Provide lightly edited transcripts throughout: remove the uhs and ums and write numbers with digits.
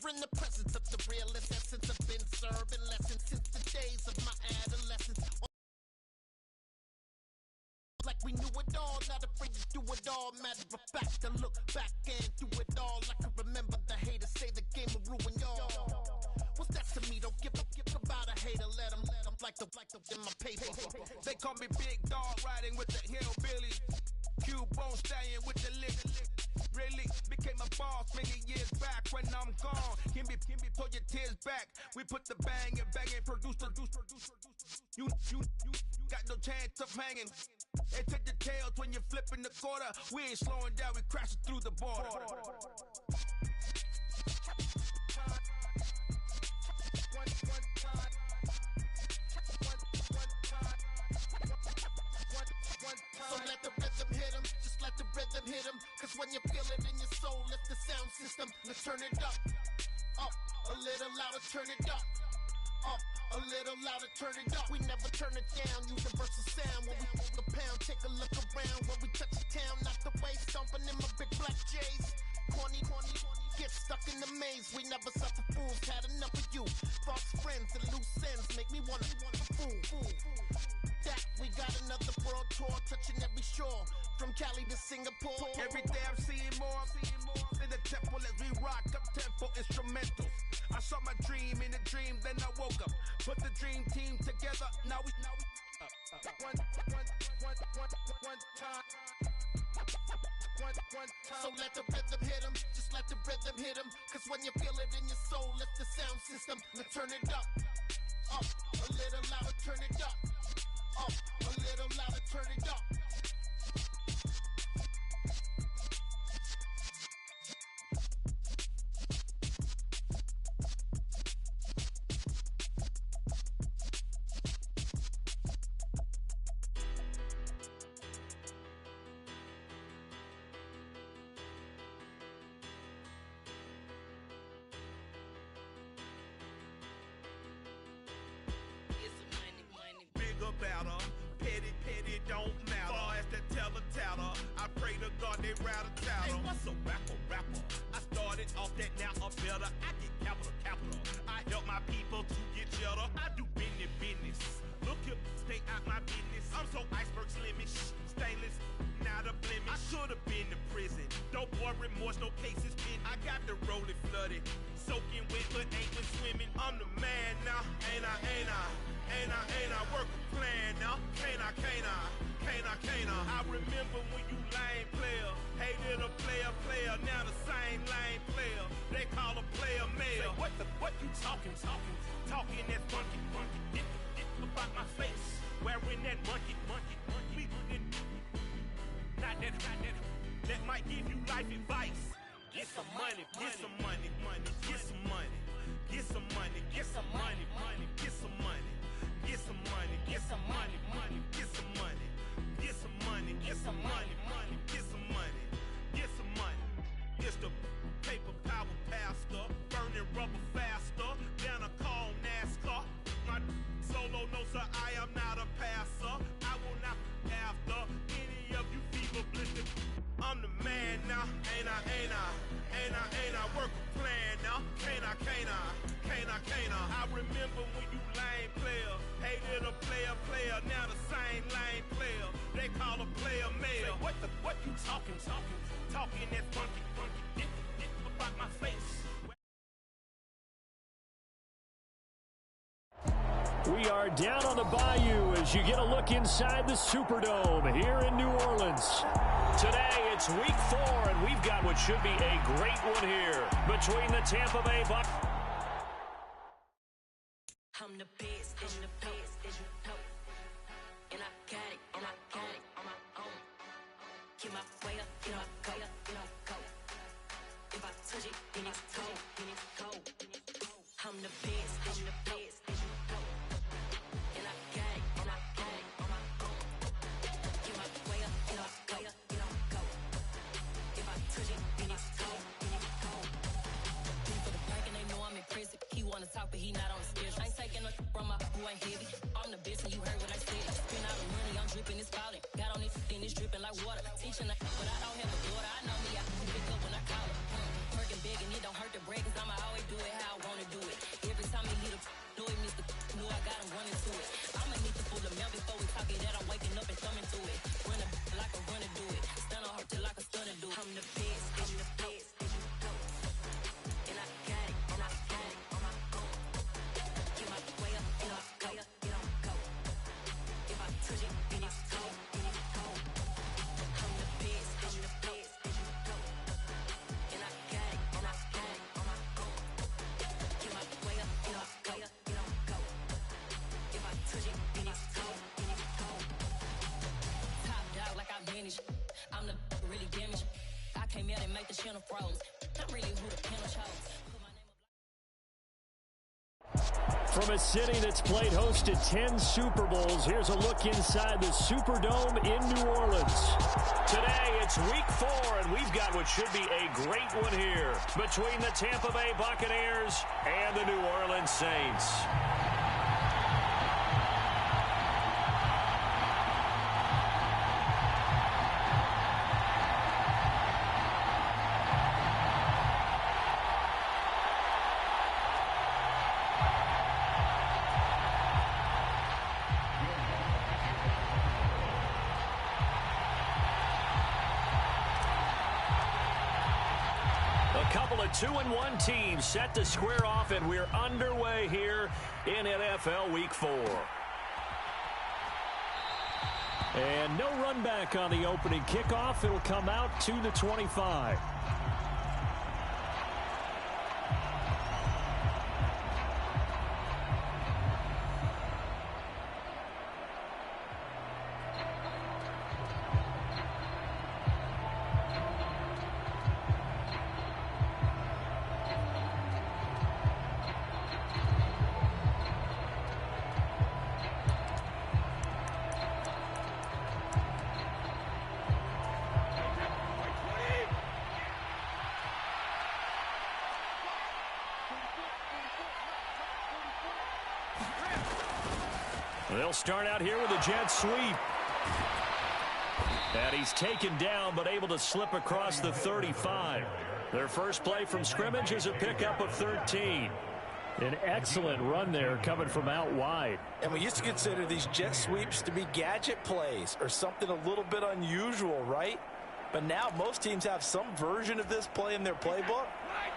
in the presence of the realest essence. I've been serving lessons since the days of my adolescence. Like we knew it all, not afraid to do it all. Matter of fact, to look back and do it all. I can remember the haters say the game will ruin y'all. What's that to me? Don't give about a hater. Let them like the in my paper. They call me Big Dog, riding with the hillbilly. Cubone staying with the lick. Really became a boss many years back. When I'm gone, can be pull your tears back. We put the bang and produce. You got no chance of hanging. They take the tails when you're flipping the quarter. We ain't slowing down, we crashing through the border. So let the rhythm hit 'em, just let the rhythm hit 'em. Cause when you feel it in your soul, lift the sound system. Let's turn it up, a little louder, turn it up. A little louder, turn it up. We never turn it down, universal sound. When we move the pound, take a look around. When we touch the town, not the way, stomping in my big black J's. Corny, get stuck in the maze. We never suffer fools, had enough of you. False friends and loose ends make me wanna fool. That we got another world tour, touching every shore. From Cali to Singapore. Every day I'm seeing more in the temple as we rock up tempo instrumentals. I saw my dream in a dream, then I woke up. Put the dream team together, now we one time. So let the rhythm hit 'em, just let the rhythm hit 'em. Cause when you feel it in your soul, lift the sound system. Let's turn it up, a little louder, turn it up, a little louder, turn it up. Battle, petty don't matter. Far as the teller, I pray to God they rattle tattle. Hey, what's a rapper? I started off that, now I'm better. I get capital. I help my people to get cheddar. I do business. Look here, stay out my business. I'm so iceberg slimish, stainless, not a blemish. I should've been to prison. Don't boy remorse, no cases been. I got the rolling flooded, soaking wet, but ain't been swimming. I'm the man now, ain't I? Work a plan now, can't I? I remember when you lame player, hated a player, now the same lame player. They call a player male. Say, what you talking that funky. Get about my face, wearing that monkey. We not that. That might give you life advice. Get some money. Get some money. Get some money. Get some money. Get some money. Get some money. Get some money. Get some money. Get some money. Get some money. Get some money. Get some money. Get some money. It's the paper power pastor, burning rubber faster than a call NASCAR. My solo, no sir, I am not a passer. I will not after any of you fever blistered. I'm the man now, ain't I? Work a plan now, can't I? I remember when you lame player, hated a player, now the same lame player. They call a player male. Say, what you talking that funky. Get about my face. We are down on the bayou as you get a look inside the Superdome here in New Orleans. Today, it's week 4, and we've got what should be a great one here between the Tampa Bay Bucks. I'm the best, and you know. And I got it on my own. Get my way up, go. If I touch it, then it's cold. I'm the best, and you know. And I got it on my own. Get my way up, go. If I touch it, then it's cold. For the park and they know I'm in prison. He wanna talk, but he not on the schedule. I ain't taking no from my who ain't heavy. I'm the best, and you heard what I said. Spend all the money, I'm dripping, it's falling. Got on it, then it's dripping like water. Teaching but I don't have a daughter. I know me, I can pick up when I call her. Working big, and it don't hurt to break, cause I'ma always do happy that I'm waking up and thumbing through it. Run a like a runner do it. Stun on her till like a stunner do it. I'm the best, I'm the best, and I got it, and I got it on my own. Get my way up, and I go, get on go. If I touch it, then it's cold, then it's cold. I'm the best, I'm the best, and I got it, and I got it on my own. Get my way up, and I go, get on go. If I touch it, then it's cold, then it's cold. Top dog like I manage. I'm the really damaged. I came out and make the channel froze. Not really who the panel chose. Put my name up. From a city that's played host to 10 Super Bowls, here's a look inside the Superdome in New Orleans. Today, it's week 4, and we've got what should be a great one here between the Tampa Bay Buccaneers and the New Orleans Saints. A couple of 2-1 teams set to square off, and we're underway here in NFL Week 4. And no run back on the opening kickoff. It'll come out to the 25. They'll start out here with a jet sweep. And he's taken down, but able to slip across the 35. Their first play from scrimmage is a pickup of 13. An excellent run there coming from out wide. And we used to consider these jet sweeps to be gadget plays or something a little bit unusual, right? But now most teams have some version of this play in their playbook.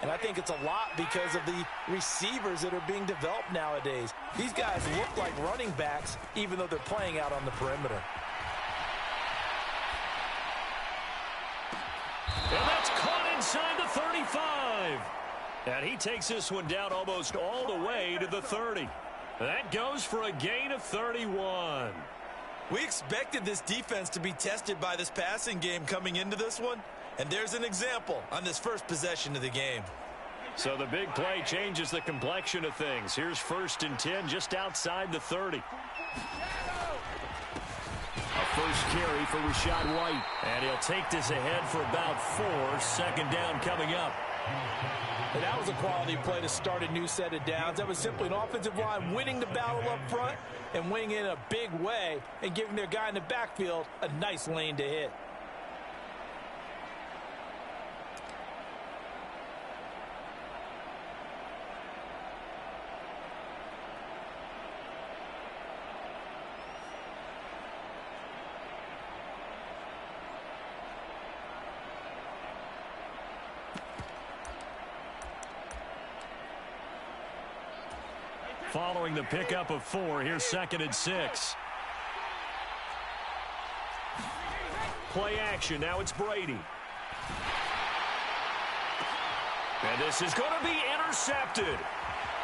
And I think it's a lot because of the receivers that are being developed nowadays. These guys look like running backs even though they're playing out on the perimeter. And that's caught inside the 35. And he takes this one down almost all the way to the 30. That goes for a gain of 31. We expected this defense to be tested by this passing game coming into this one. And there's an example on this first possession of the game. So the big play changes the complexion of things. Here's 1st and 10 just outside the 30. A first carry for Rachaad White. And he'll take this ahead for about 4. 2nd down coming up. And that was a quality play to start a new set of downs. That was simply an offensive line winning the battle up front and winning in a big way and giving their guy in the backfield a nice lane to hit. Following the pickup of 4, here's 2nd and 6. Play action, now it's Brady. And this is going to be intercepted.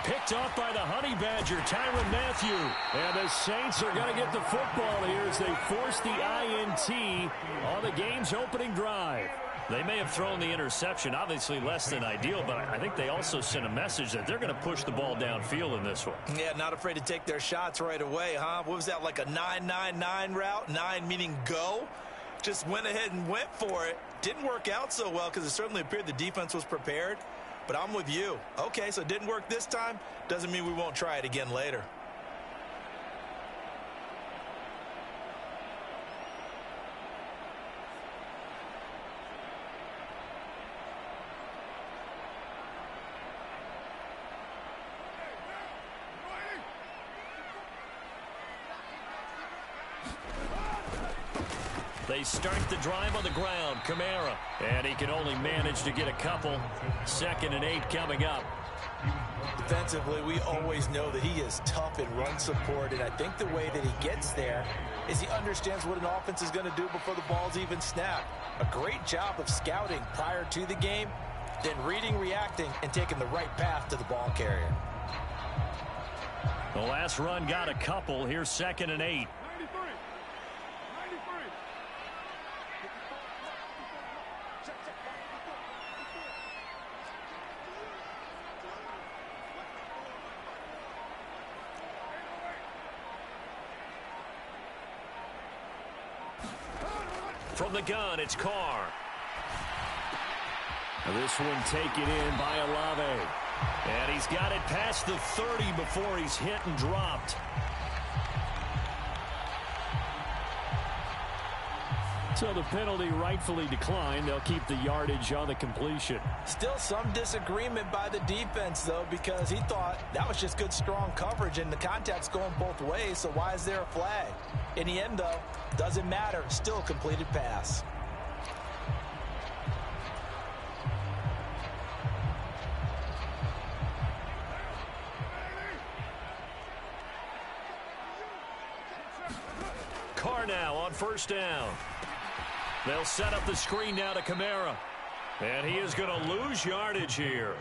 Picked off by the Honey Badger, Tyrann Mathieu. And the Saints are going to get the football here as they force the INT on the game's opening drive. They may have thrown the interception, obviously less than ideal, but I think they also sent a message that they're going to push the ball downfield in this one. Yeah, not afraid to take their shots right away, huh? What was that, like a 9-9-9 route? 9 meaning go? Just went ahead and went for it. Didn't work out so well because it certainly appeared the defense was prepared. But I'm with you. Okay, so it didn't work this time. Doesn't mean we won't try it again later. They start the drive on the ground. Kamara. And he can only manage to get a couple. 2nd and 8 coming up. Defensively, we always know that he is tough in run support, and I think the way that he gets there is he understands what an offense is going to do before the ball's even snapped. A great job of scouting prior to the game, then reading, reacting, and taking the right path to the ball carrier. The last run got a couple. Here's 2nd and 8. From the gun, it's Carr. This one taken in by Olave. And he's got it past the 30 before he's hit and dropped. So the penalty rightfully declined. They'll keep the yardage on the completion. Still some disagreement by the defense, though, because he thought that was just good, strong coverage, and the contact's going both ways, so why is there a flag? In the end, though, doesn't matter. Still a completed pass. Carr now on 1st down. They'll set up the screen now to Kamara. And he is going to lose yardage here.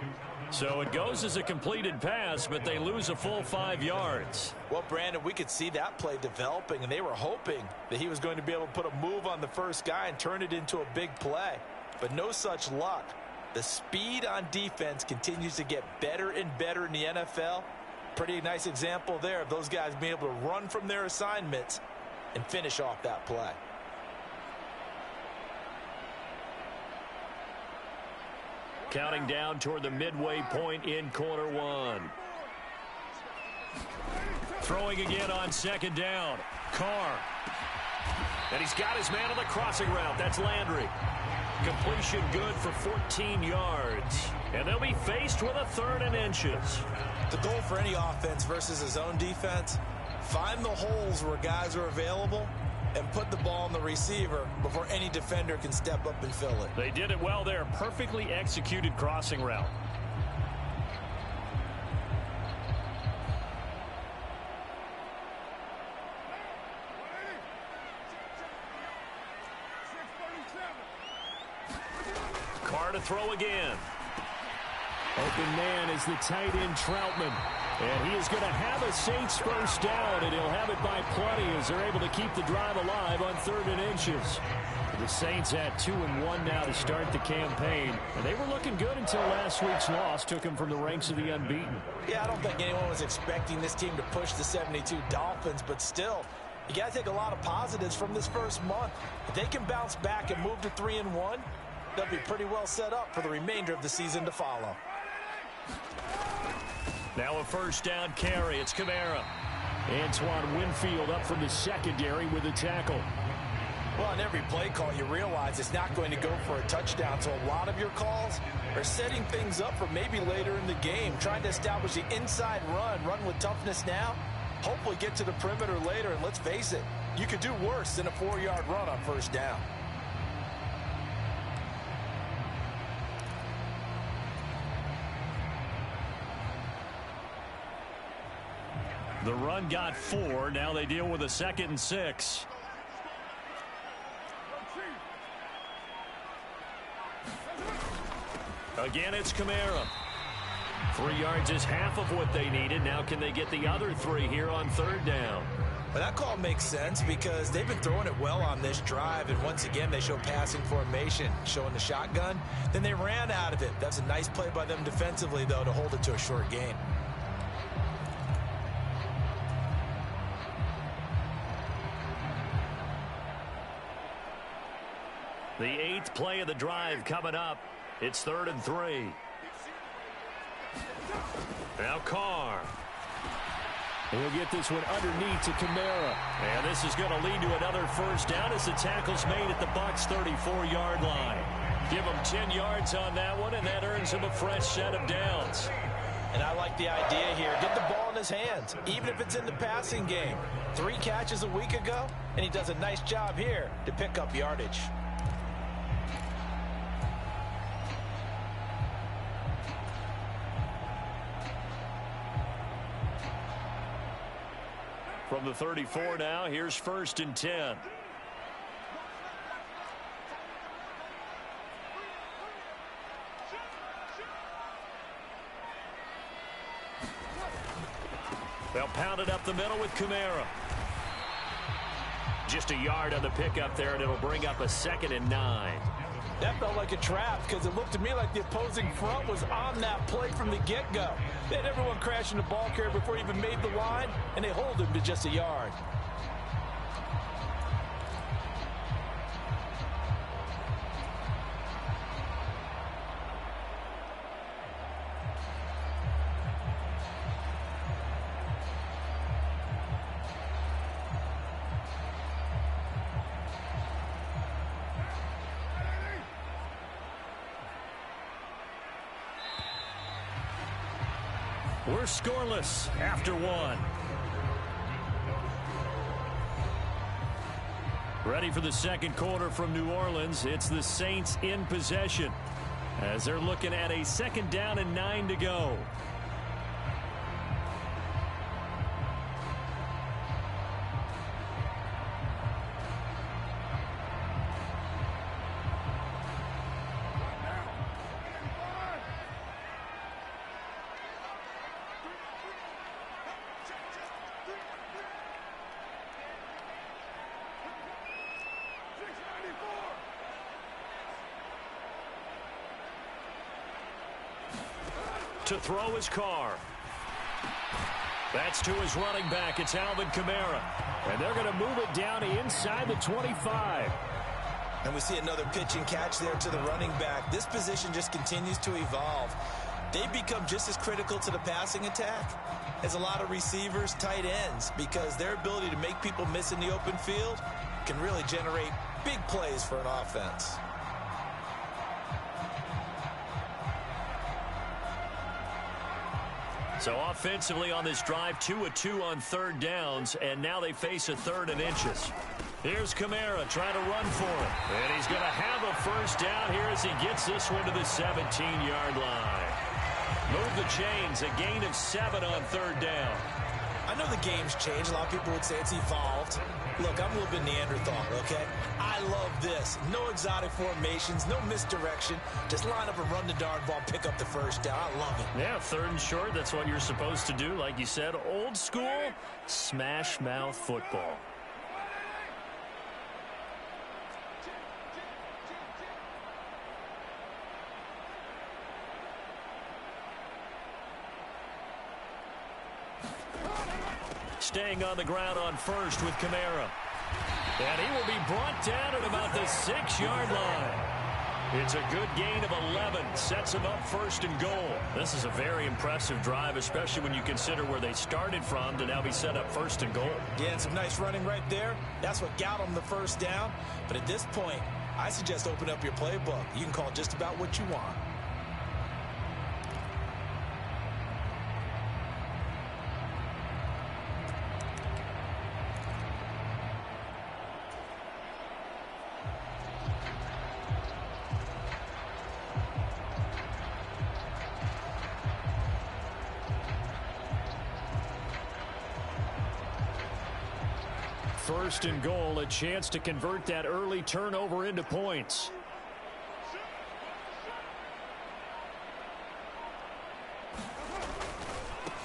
So it goes as a completed pass, but they lose a full 5 yards. Well, Brandon, we could see that play developing, and they were hoping that he was going to be able to put a move on the first guy and turn it into a big play. But no such luck. The speed on defense continues to get better and better in the NFL. Pretty nice example there of those guys being able to run from their assignments and finish off that play. Counting down toward the midway point in quarter 1. Throwing again on 2nd down. Carr. And he's got his man on the crossing route. That's Landry. Completion good for 14 yards. And they'll be faced with a 3rd and inches. The goal for any offense versus a zone defense, find the holes where guys are available and put the ball on the receiver before any defender can step up and fill it. They did it well there. Perfectly executed crossing route. Carr to throw again. Open man is the tight end Troutman. And he is going to have a Saints 1st down, and he'll have it by plenty as they're able to keep the drive alive on 3rd and inches. The Saints at 2-1 now to start the campaign. And they were looking good until last week's loss took them from the ranks of the unbeaten. Yeah, I don't think anyone was expecting this team to push the 72 Dolphins, but still, you got to take a lot of positives from this first month. If they can bounce back and move to 3-1, they'll be pretty well set up for the remainder of the season to follow. Now a 1st down carry. It's Kamara. Antoine Winfield up from the secondary with a tackle. Well, on every play call, you realize it's not going to go for a touchdown. So a lot of your calls are setting things up for maybe later in the game, trying to establish the inside run with toughness now, hopefully get to the perimeter later. And let's face it, you could do worse than a 4-yard run on 1st down. The run got 4. Now they deal with a 2nd and 6. Again, it's Kamara. 3 yards is half of what they needed. Now can they get the other 3 here on 3rd down? Well, that call makes sense because they've been throwing it well on this drive, and once again they show passing formation, showing the shotgun. Then they ran out of it. That's a nice play by them defensively, though, to hold it to a short gain. The 8th play of the drive coming up. It's 3rd and 3. Now Carr. He'll get this one underneath to Kamara. And this is going to lead to another 1st down as the tackle's made at the Bucs' 34-yard line. Give him 10 yards on that one, and that earns him a fresh set of downs. And I like the idea here. Get the ball in his hands, even if it's in the passing game. 3 catches a week ago, and he does a nice job here to pick up yardage. From the 34 now, here's 1st and 10. They'll pound it up the middle with Kamara. Just a yard on the pickup there, and it'll bring up a 2nd and 9. That felt like a trap because it looked to me like the opposing front was on that play from the get-go. They had everyone crashing the ball carrier before he even made the line, and they hold him to just a yard. We're scoreless after 1. Ready for the 2nd quarter from New Orleans. It's the Saints in possession as they're looking at a 2nd down and 9 to go. To throw his car. That's to his running back. It's Alvin Kamara. And they're going to move it down inside the 25. And we see another pitch and catch there to the running back. This position just continues to evolve. They become just as critical to the passing attack as a lot of receivers, tight ends, because their ability to make people miss in the open field can really generate big plays for an offense. So offensively on this drive, 2 of 2 on 3rd downs, and now they face a 3rd and inches. Here's Kamara trying to run for it. And he's going to have a 1st down here as he gets this one to the 17-yard line. Move the chains, a gain of 7 on 3rd down. I know the game's changed. A lot of people would say it's evolved. Look, I'm a little bit Neanderthal, okay? I love this. No exotic formations, no misdirection. Just line up and run the darn ball, pick up the 1st down. I love it. Yeah, 3rd and short, that's what you're supposed to do. Like you said, old school, smash mouth football. Staying on the ground on 1st with Kamara. And he will be brought down at about the 6-yard line. It's a good gain of 11. Sets him up 1st and goal. This is a very impressive drive, especially when you consider where they started from to now be set up 1st and goal. Yeah, and some nice running right there. That's what got them the 1st down. But at this point, I suggest open up your playbook. You can call just about what you want. First and goal, a chance to convert that early turnover into points.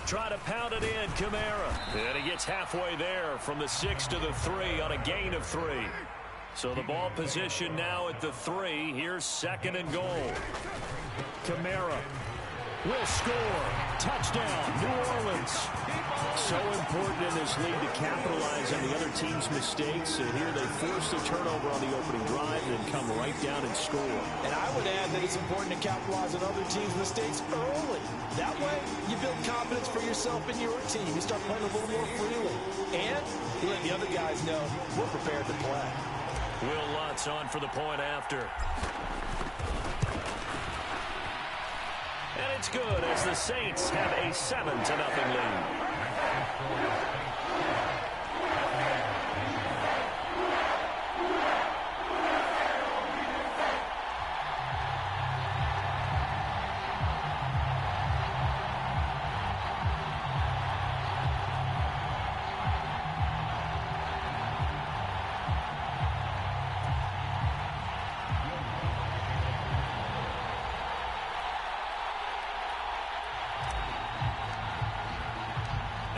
Try to pound it in, Kamara. And he gets halfway there from the 6 to the 3 on a gain of 3. So the ball position now at the 3. Here's 2nd and goal. Kamara will score. Touchdown, New Orleans. So important in this league to capitalize on the other team's mistakes. And here they force the turnover on the opening drive and then come right down and score. And I would add that it's important to capitalize on other teams' mistakes early. That way, you build confidence for yourself and your team. You start playing a little more freely. And you let the other guys know we're prepared to play. Will Lutz on for the point after. And it's good as the Saints have a 7-0 lead.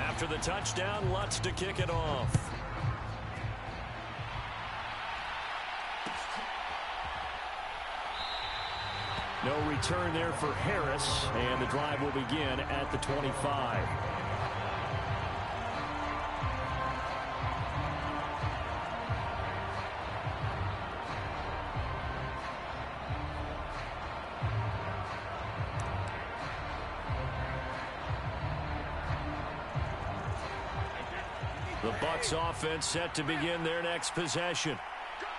After the touchdown, Lutz to kick it off. No return there for Harris, and the drive will begin at the 25. The Bucs offense set to begin their next possession.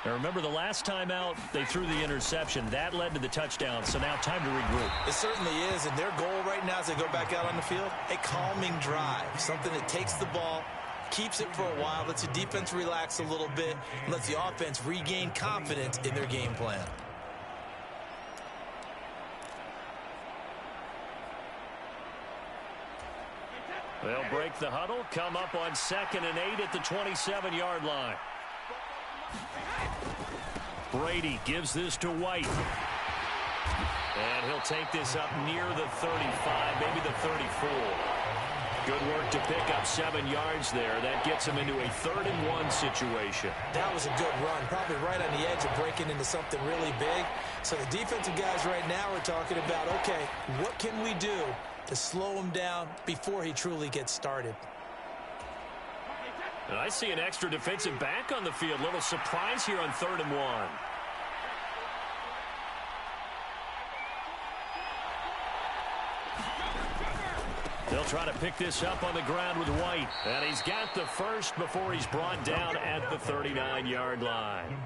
Now remember, the last time out, they threw the interception. That led to the touchdown, so now time to regroup. It certainly is, and their goal right now as they go back out on the field, a calming drive, something that takes the ball, keeps it for a while, lets the defense relax a little bit, and lets the offense regain confidence in their game plan. They'll break the huddle, come up on 2nd and 8 at the 27-yard line. Brady gives this to White. And he'll take this up near the 35, maybe the 34. Good work to pick up 7 yards there. That gets him into a 3rd and 1 situation. That was a good run, probably right on the edge of breaking into something really big. So the defensive guys right now are talking about, okay, what can we do to slow him down before he truly gets started? And I see an extra defensive back on the field. Little surprise here on 3rd and 1. They'll try to pick this up on the ground with White. And he's got the first before he's brought down at the 39-yard line.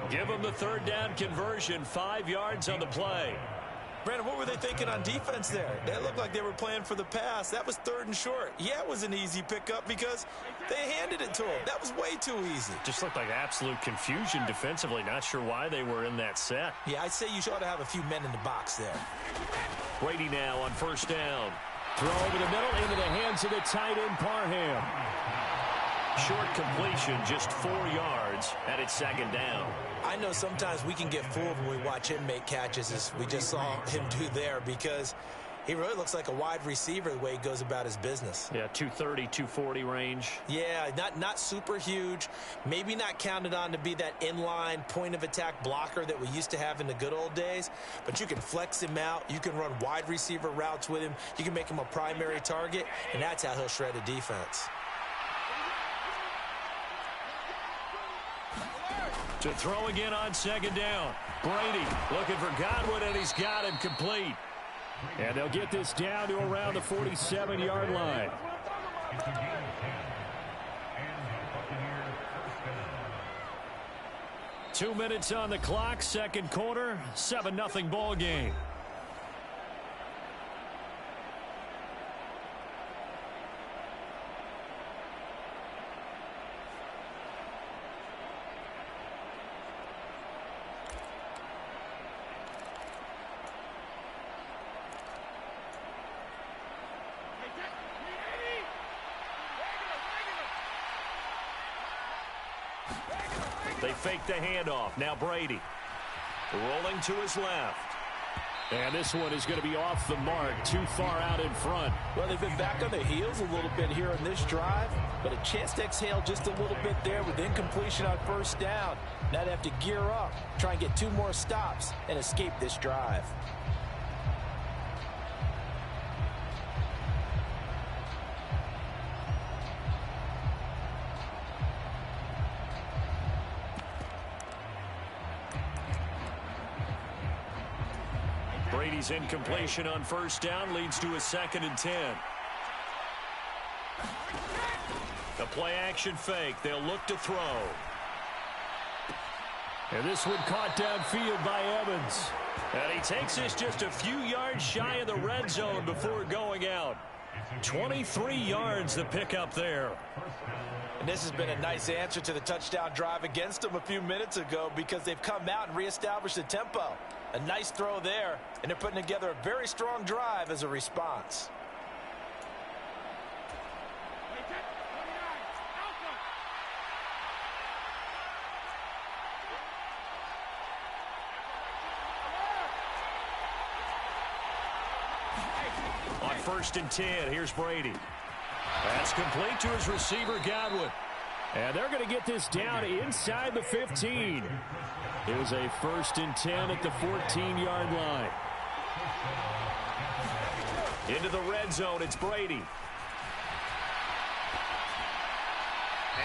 Give him the 3rd down conversion, 5 yards on the play. Brandon, what were they thinking on defense there? That looked like they were playing for the pass. That was 3rd and short. Yeah, it was an easy pickup because they handed it to him. That was way too easy. Just looked like absolute confusion defensively. Not sure why they were in that set. Yeah, I'd say you ought to have a few men in the box there. Brady now on 1st down. Throw over the middle into the hands of the tight end, Parham. Short completion, just 4 yards, and it's 2nd down. I know sometimes we can get fooled when we watch him make catches, as we just saw him do there, because he really looks like a wide receiver the way he goes about his business. Yeah, 230, 240 range. Yeah, not super huge. Maybe not counted on to be that inline point-of-attack blocker that we used to have in the good old days. But you can flex him out. You can run wide receiver routes with him. You can make him a primary target, and that's how he'll shred a defense. To throw again on 2nd down. Brady looking for Godwin, and he's got him complete. And they'll get this down to around the 47-yard line. Two minutes on the clock, 2nd quarter, 7-0 ball game. They fake the handoff. Now Brady rolling to his left. And this one is going to be off the mark, too far out in front. Well, they've been back on their heels a little bit here on this drive, but a chance to exhale just a little bit there with incompletion on 1st down. Now they have to gear up, try and get 2 more stops, and escape this drive. Brady's incompletion on 1st down leads to a 2nd and 10. A play-action fake. They'll look to throw. And this one caught downfield by Evans. And he takes this just a few yards shy of the red zone before going out. 23 yards the pickup there. And this has been a nice answer to the touchdown drive against them a few minutes ago because they've come out and reestablished the tempo. A nice throw there, and they're putting together a very strong drive as a response. On 1st and 10, here's Brady. That's complete to his receiver, Godwin. And they're going to get this down inside the 15. It was a 1st and 10 at the 14-yard line. Into the red zone, it's Brady.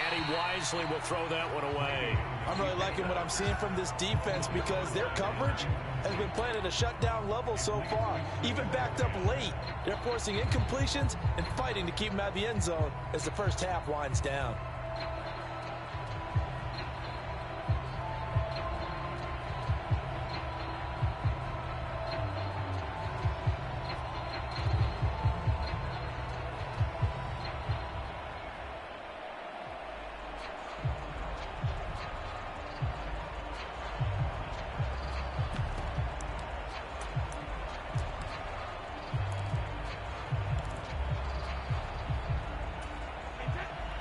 And he wisely will throw that one away. I'm really liking what I'm seeing from this defense because their coverage has been playing at a shutdown level so far. Even backed up late, they're forcing incompletions and fighting to keep them out of the end zone as the first half winds down.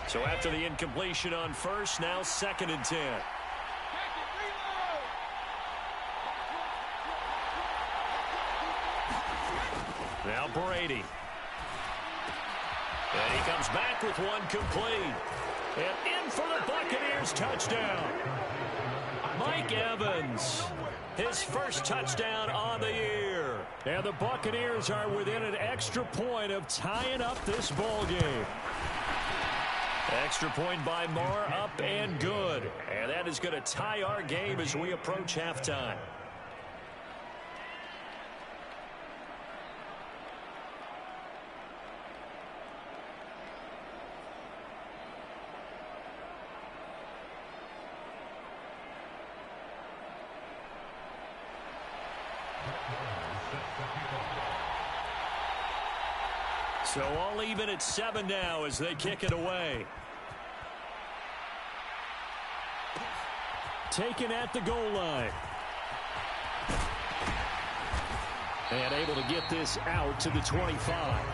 So after the incompletion on 1st, now 2nd and 10. Now Brady. And he comes back with one complete. And in for the Buccaneers touchdown. Mike Evans, his first touchdown on the year. And the Buccaneers are within an extra point of tying up this ball game. Extra point by Moore, up and good. And that is going to tie our game as we approach halftime. So all even at 7 now as they kick it away. Taken at the goal line. And able to get this out to the 25.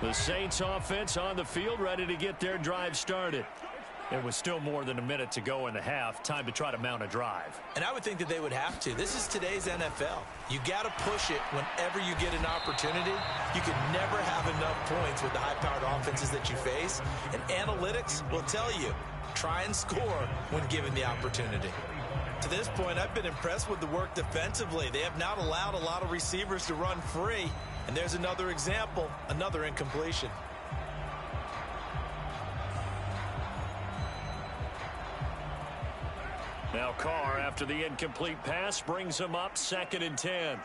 The Saints offense on the field, ready to get their drive started. It was still more than a minute to go in the half. Time to try to mount a drive. And I would think that they would have to. This is today's NFL. You got to push it whenever you get an opportunity. You can never have enough points with the high-powered offenses that you face. And analytics will tell you, try and score when given the opportunity. To this point, I've been impressed with the work defensively. They have not allowed a lot of receivers to run free. And there's another example, another incompletion. Now Carr, after the incomplete pass, brings him up 2nd and 10.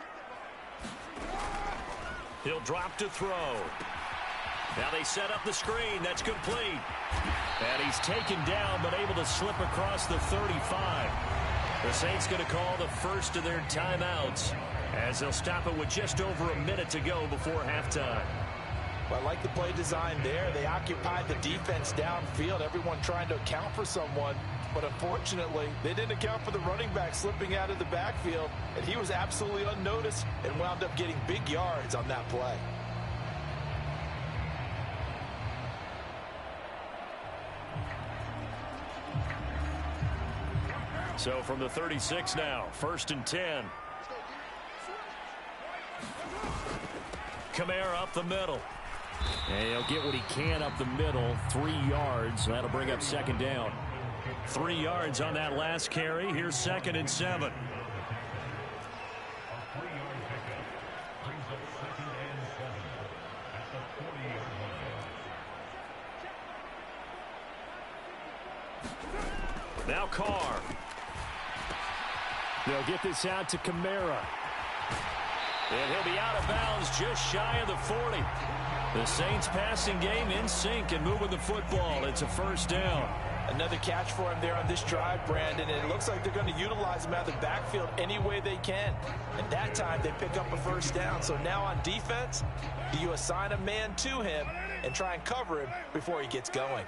He'll drop to throw. Now they set up the screen. That's complete. And he's taken down but able to slip across the 35. The Saints going to call the first of their timeouts as they'll stop it with just over a minute to go before halftime. Well, I like the play design there. They occupied the defense downfield, everyone trying to account for someone. But unfortunately, they didn't account for the running back slipping out of the backfield, and he was absolutely unnoticed and wound up getting big yards on that play. So from the 36 now, 1st and 10. Kamara up the middle. And he'll get what he can up the middle, 3 yards. That'll bring up 2nd down. 3 yards on that last carry. Here's 2nd and 7. Now Carr. They'll get this out to Kamara. And he'll be out of bounds just shy of the 40. The Saints passing game in sync and moving the football. It's a 1st down. Another catch for him there on this drive, Brandon, and it looks like they're going to utilize him out of the backfield any way they can. And that time they pick up a 1st down. So now on defense, do you assign a man to him and try and cover him before he gets going?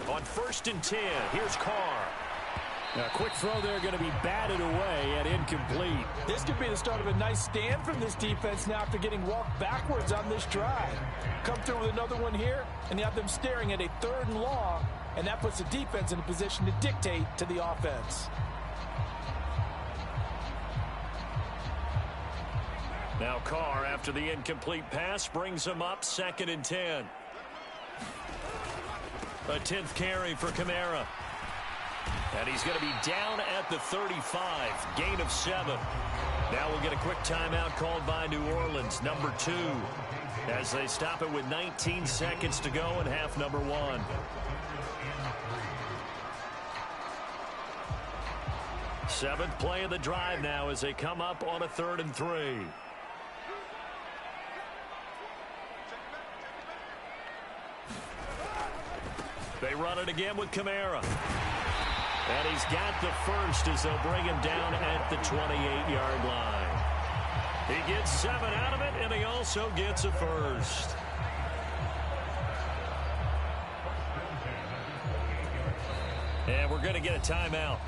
On 1st and 10, here's Carr. A quick throw there, going to be batted away and incomplete. This could be the start of a nice stand from this defense now after getting walked backwards on this drive. Come through with another one here, and you have them staring at a 3rd and long, and that puts the defense in a position to dictate to the offense. Now Carr, after the incomplete pass, brings him up 2nd and 10. A 10th carry for Kamara. And he's going to be down at the 35. Gain of 7. Now we'll get a quick timeout called by New Orleans, number 2, as they stop it with 19 seconds to go in half number 1. Seventh play of the drive now as they come up on a 3rd and 3. They run it again with Kamara. And he's got the 1st as they'll bring him down at the 28-yard line. He gets 7 out of it, and he also gets a 1st. And we're going to get a timeout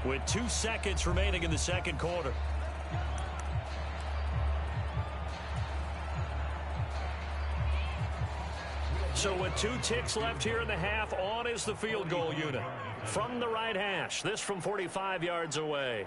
with 2 seconds remaining in the 2nd quarter. So with 2 ticks left here in the half, on is the field goal unit. From the right hash, this from 45 yards away.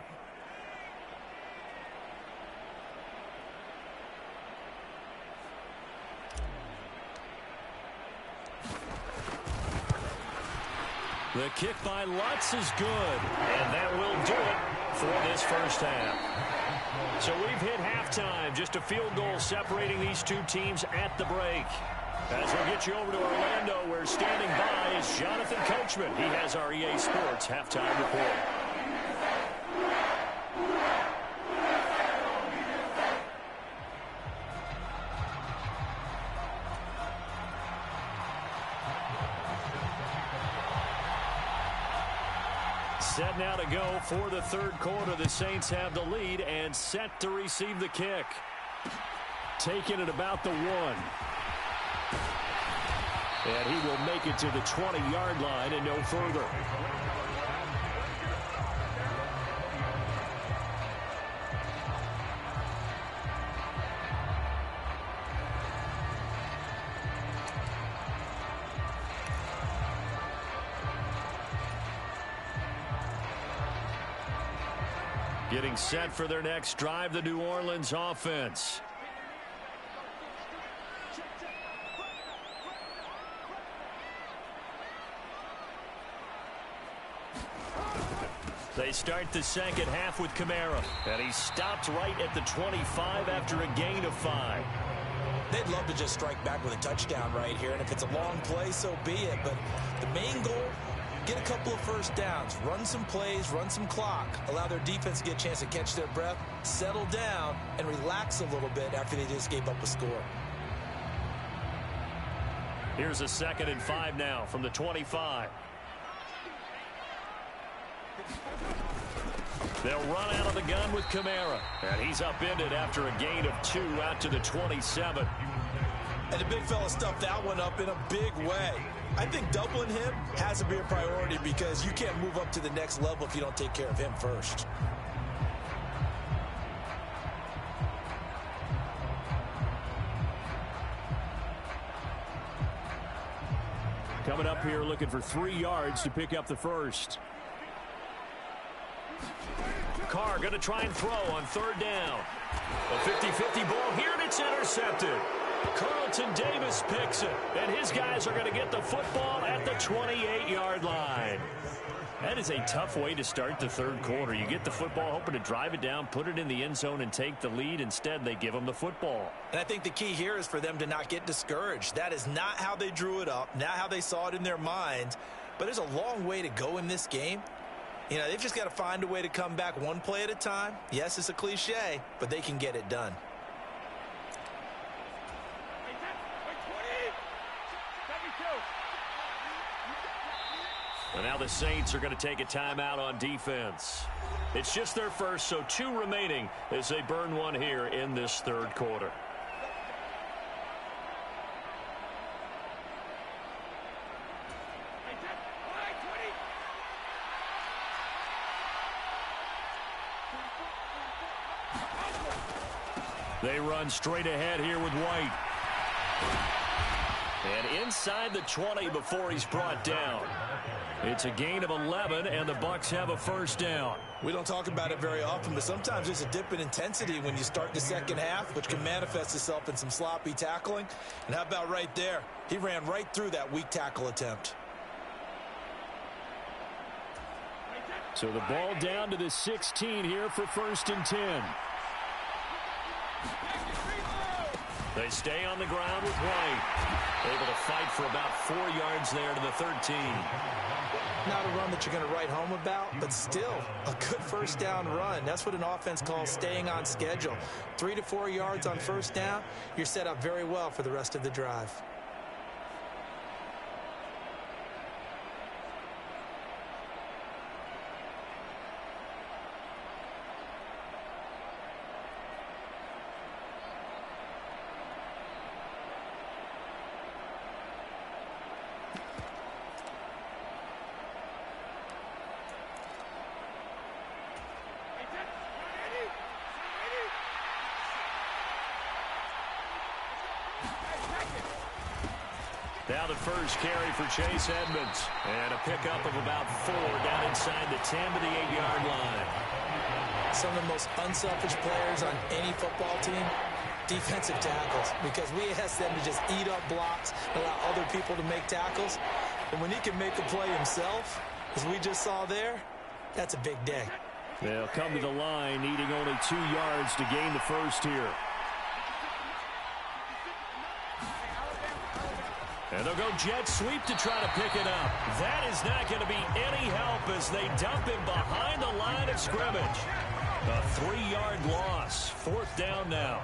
The kick by Lutz is good, and that will do it for this 1st half. So we've hit halftime, just a field goal separating these 2 teams at the break. As we get you over to Orlando, where standing by is Jonathan Coachman. He has our EA Sports halftime report. Set now to go for the 3rd quarter. The Saints have the lead and set to receive the kick. Taking it about the 1. And he will make it to the 20-yard line and no further. Getting set for their next drive, the New Orleans offense. They start the 2nd half with Kamara. And he stopped right at the 25 after a gain of 5. They'd love to just strike back with a touchdown right here. And if it's a long play, so be it. But the main goal, get a couple of 1st downs. Run some plays, run some clock. Allow their defense to get a chance to catch their breath, settle down, and relax a little bit after they just gave up a score. Here's a 2nd and 5 now from the 25. They'll run out of the gun with Kamara. And he's upended after a gain of 2 out to the 27. And the big fella stuffed that one up in a big way. I think doubling him has to be a priority because you can't move up to the next level if you don't take care of him first. Coming up here looking for 3 yards to pick up the 1st. Carr going to try and throw on third down. A 50-50 ball here, and it's intercepted. Carlton Davis picks it, and his guys are going to get the football at the 28-yard line. That is a tough way to start the third quarter. You get the football, hoping to drive it down, put it in the end zone, and take the lead. Instead, they give them the football. And I think the key here is for them to not get discouraged. That is not how they drew it up, not how they saw it in their minds. But there's a long way to go in this game. You know, they've just got to find a way to come back one play at a time. Yes, it's a cliche, but they can get it done. And now the Saints are going to take a timeout on defense. It's just their first, so 2 remaining as they burn one here in this third quarter. They run straight ahead here with White. And inside the 20 before he's brought down. It's a gain of 11, and the Bucs have a first down. We don't talk about it very often, but sometimes there's a dip in intensity when you start the second half, which can manifest itself in some sloppy tackling. And how about right there? He ran right through that weak tackle attempt. So the ball down to the 16 here for 1st and 10. They stay on the ground with White. Able to fight for about 4 yards there to the 13. Not a run that you're going to write home about, but still a good first down run. That's what an offense calls staying on schedule. 3 to 4 yards on first down, you're set up very well for the rest of the drive. Now the first carry for Chase Edmonds. And a pickup of about 4 down inside the 10 to the 8-yard line. Some of the most unselfish players on any football team, defensive tackles, because we ask them to just eat up blocks, allow other people to make tackles. And when he can make a play himself, as we just saw there, that's a big day. They'll come to the line, needing only 2 yards to gain the first here. And they'll go jet sweep to try to pick it up. That is not going to be any help as they dump him behind the line of scrimmage. A 3-yard loss. 4th down now.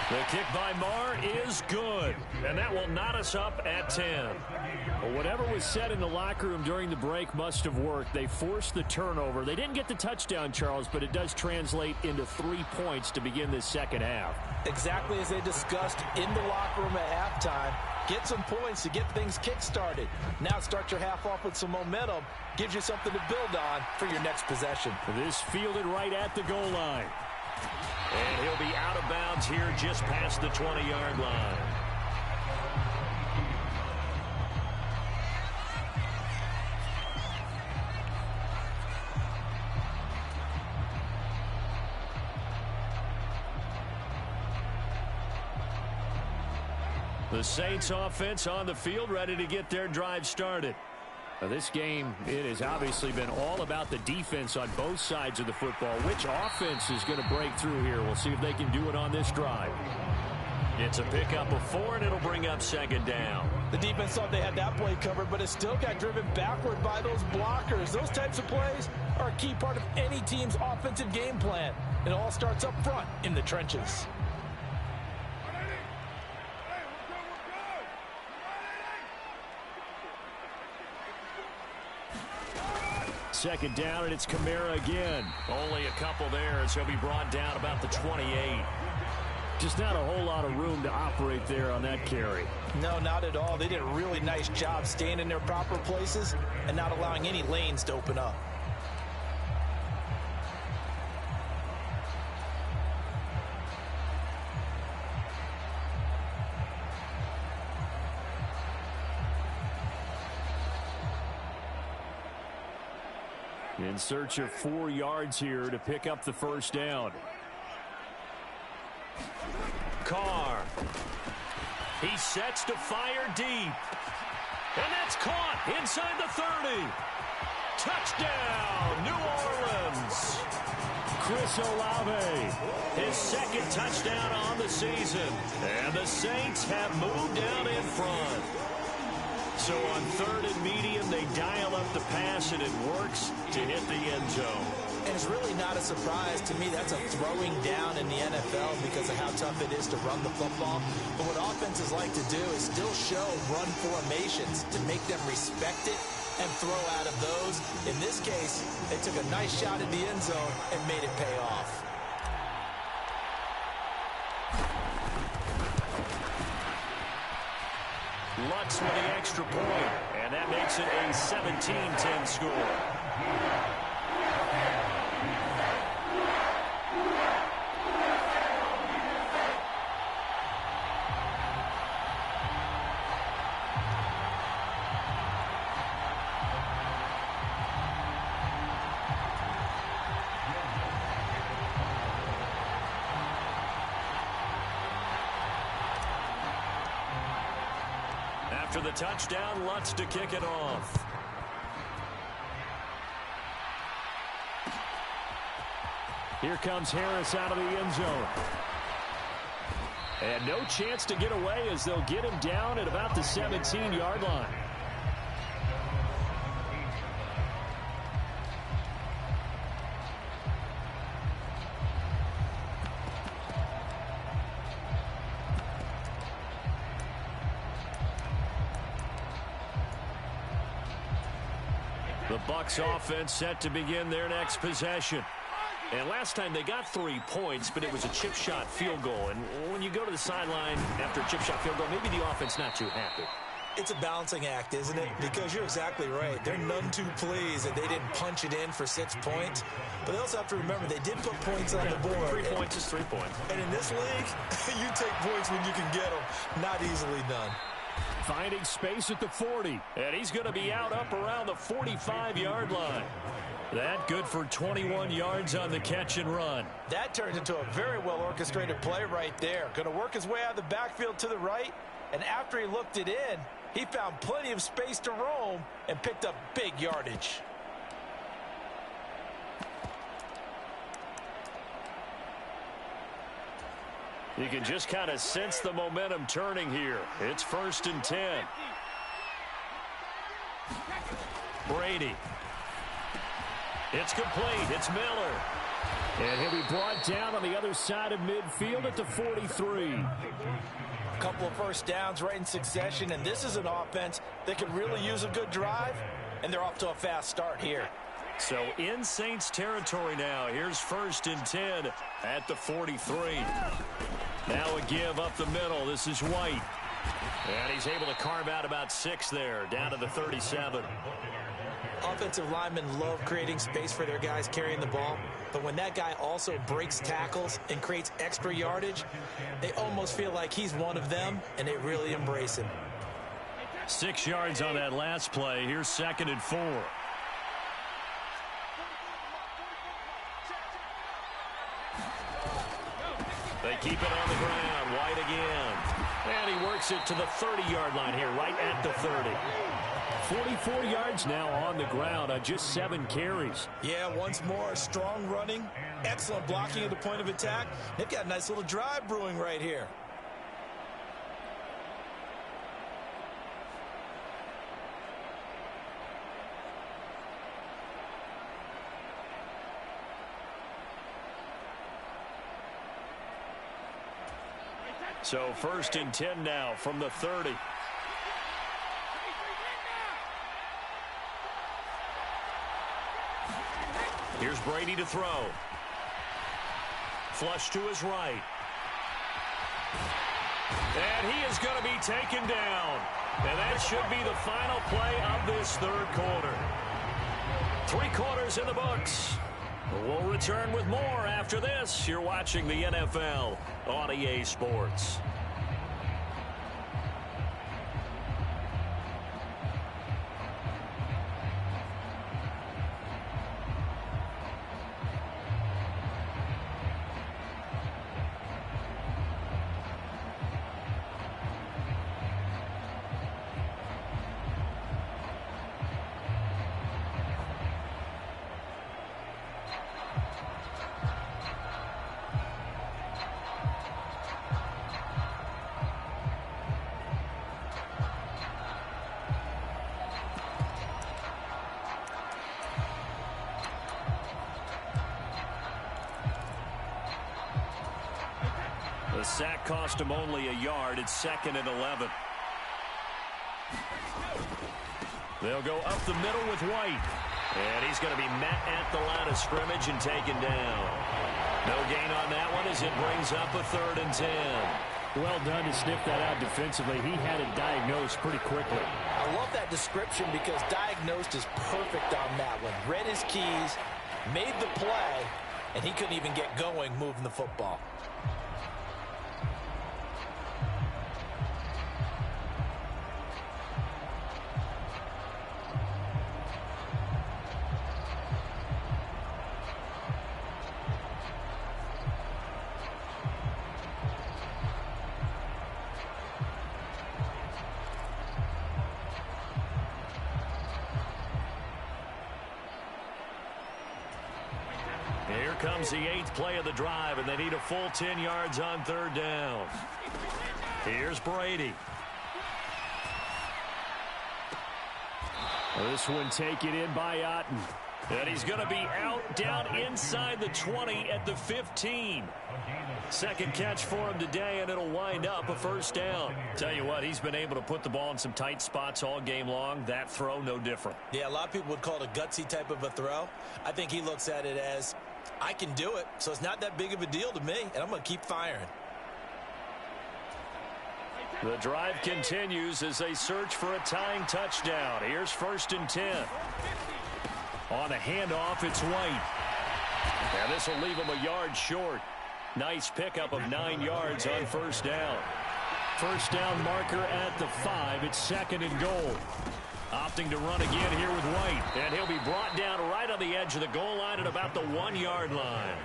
The kick by Marr is good, and that will knot us up at 10. Well, whatever was said in the locker room during the break must have worked. They forced the turnover. They didn't get the touchdown, Charles, but it does translate into 3 points to begin this second half. Exactly as they discussed in the locker room at halftime. Get some points to get things kick-started. Now start your half off with some momentum. Gives you something to build on for your next possession. This fielded right at the goal line. And he'll be out of bounds here just past the 20-yard line. The Saints offense on the field, ready to get their drive started. Now this game, it has obviously been all about the defense on both sides of the football. Which offense is going to break through here? We'll see if they can do it on this drive. It's a pickup of 4, and it'll bring up 2nd down. The defense thought they had that play covered, but it still got driven backward by those blockers. Those types of plays are a key part of any team's offensive game plan. It all starts up front in the trenches. 2nd down, and it's Kamara again. Only a couple there as he'll be brought down about the 28. Just not a whole lot of room to operate there on that carry. No, not at all. They did a really nice job staying in their proper places and not allowing any lanes to open up. In search of 4 yards here to pick up the first down. Carr. He sets to fire deep. And that's caught inside the 30. Touchdown, New Orleans. Chris Olave, his second touchdown on the season. And the Saints have moved down in front. So on 3rd and medium, they dial up the pass, and it works to hit the end zone. And it's really not a surprise to me. That's a throwing down in the NFL because of how tough it is to run the football. But what offenses like to do is still show run formations to make them respect it and throw out of those. In this case, they took a nice shot at the end zone and made it pay off. Lutz with the extra point, and that makes it a 17-10 score. After the touchdown, Lutz to kick it off. Here comes Harris out of the end zone. And no chance to get away as they'll get him down at about the 17-yard line. The Bucs offense set to begin their next possession. And last time they got 3 points, but it was a chip shot field goal. And when you go to the sideline after a chip shot field goal, maybe the offense not too happy. It's a balancing act, isn't it? Because you're exactly right. They're none too pleased that they didn't punch it in for 6 points. But they also have to remember they did put points on the board. 3 points is 3 points. And in this league, you take points when you can get them. Not easily done. Finding space at the 40. And he's going to be out up around the 45-yard line. That good for 21 yards on the catch and run. That turned into a very well-orchestrated play right there. Going to work his way out of the backfield to the right. And after he looked it in, he found plenty of space to roam and picked up big yardage. You can just kind of sense the momentum turning here. It's 1st and 10. Brady. It's complete. It's Miller. And he'll be brought down on the other side of midfield at the 43. A couple of first downs right in succession, and this is an offense that could really use a good drive, and they're off to a fast start here. So in Saints territory now. Here's 1st and 10 at the 43. Now a give up the middle. This is White. And he's able to carve out about 6 there, down to the 37. Offensive linemen love creating space for their guys carrying the ball, but when that guy also breaks tackles and creates extra yardage, they almost feel like he's one of them, and they really embrace him. 6 yards on that last play. Here's 2nd and 4. They keep it on the ground. White again. And he works it to the 30-yard line here, right at the 30. 44 yards now on the ground on just 7 carries. Yeah, once more, strong running, excellent blocking at the point of attack. They've got a nice little drive brewing right here. So 1st and 10 now from the 30. Here's Brady to throw. Flush to his right. And he is going to be taken down. And that should be the final play of this 3rd quarter. 3 quarters in the books. We'll return with more after this. You're watching the NFL on EA Sports. The sack cost him only a yard. It's 2nd and 11. They'll go up the middle with White. And he's going to be met at the line of scrimmage and taken down. No gain on that one as it brings up a 3rd and 10. Well done to sniff that out defensively. He had it diagnosed pretty quickly. I love that description because diagnosed is perfect on that one. Read his keys, made the play, and he couldn't even get going moving the football. Here comes the 8th play of the drive, and they need a full 10 yards on 3rd down. Here's Brady. This one taken in by Otten. And he's going to be out down inside the 20 at the 15. Second catch for him today, and it'll wind up a 1st down. Tell you what, he's been able to put the ball in some tight spots all game long. That throw, no different. Yeah, a lot of people would call it a gutsy type of a throw. I think he looks at it as, I can do it, so it's not that big of a deal to me, and I'm going to keep firing. The drive continues as they search for a tying touchdown. Here's 1st and 10. On a handoff, it's White. And this will leave him a yard short. Nice pickup of 9 yards on 1st down. 1st down marker at the 5. It's 2nd and goal. Opting to run again here with White. And he'll be brought down right on the edge of the goal line at about the 1-yard line.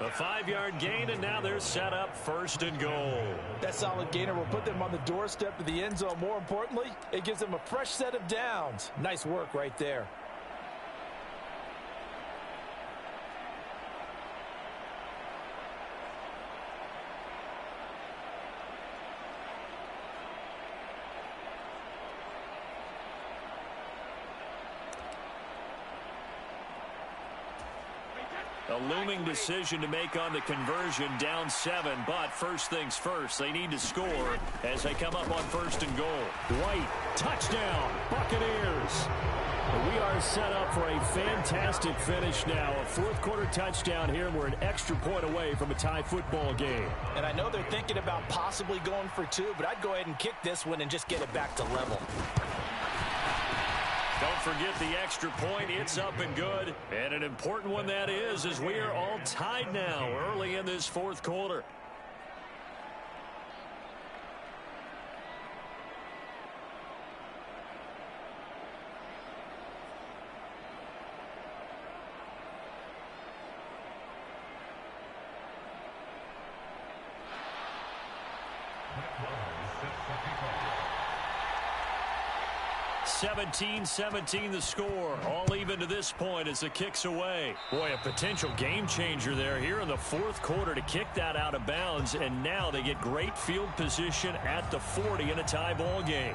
A 5-yard gain, and now they're set up 1st and goal. That solid gainer will put them on the doorstep of the end zone. More importantly, it gives them a fresh set of downs. Nice work right there. A looming decision to make on the conversion, down 7, but first things first, they need to score as they come up on 1st and goal. White, touchdown, Buccaneers. We are set up for a fantastic finish now. A 4th quarter touchdown here, and we're an extra point away from a tie football game. And I know they're thinking about possibly going for 2, but I'd go ahead and kick this one and just get it back to level. Don't forget the extra point. It's up and good. And an important one that is, as we are all tied now early in this 4th quarter. (17-17) the score. All even to this point as the kick's away. Boy, a potential game changer there here in the 4th quarter to kick that out of bounds. And now they get great field position at the 40 in a tie ball game.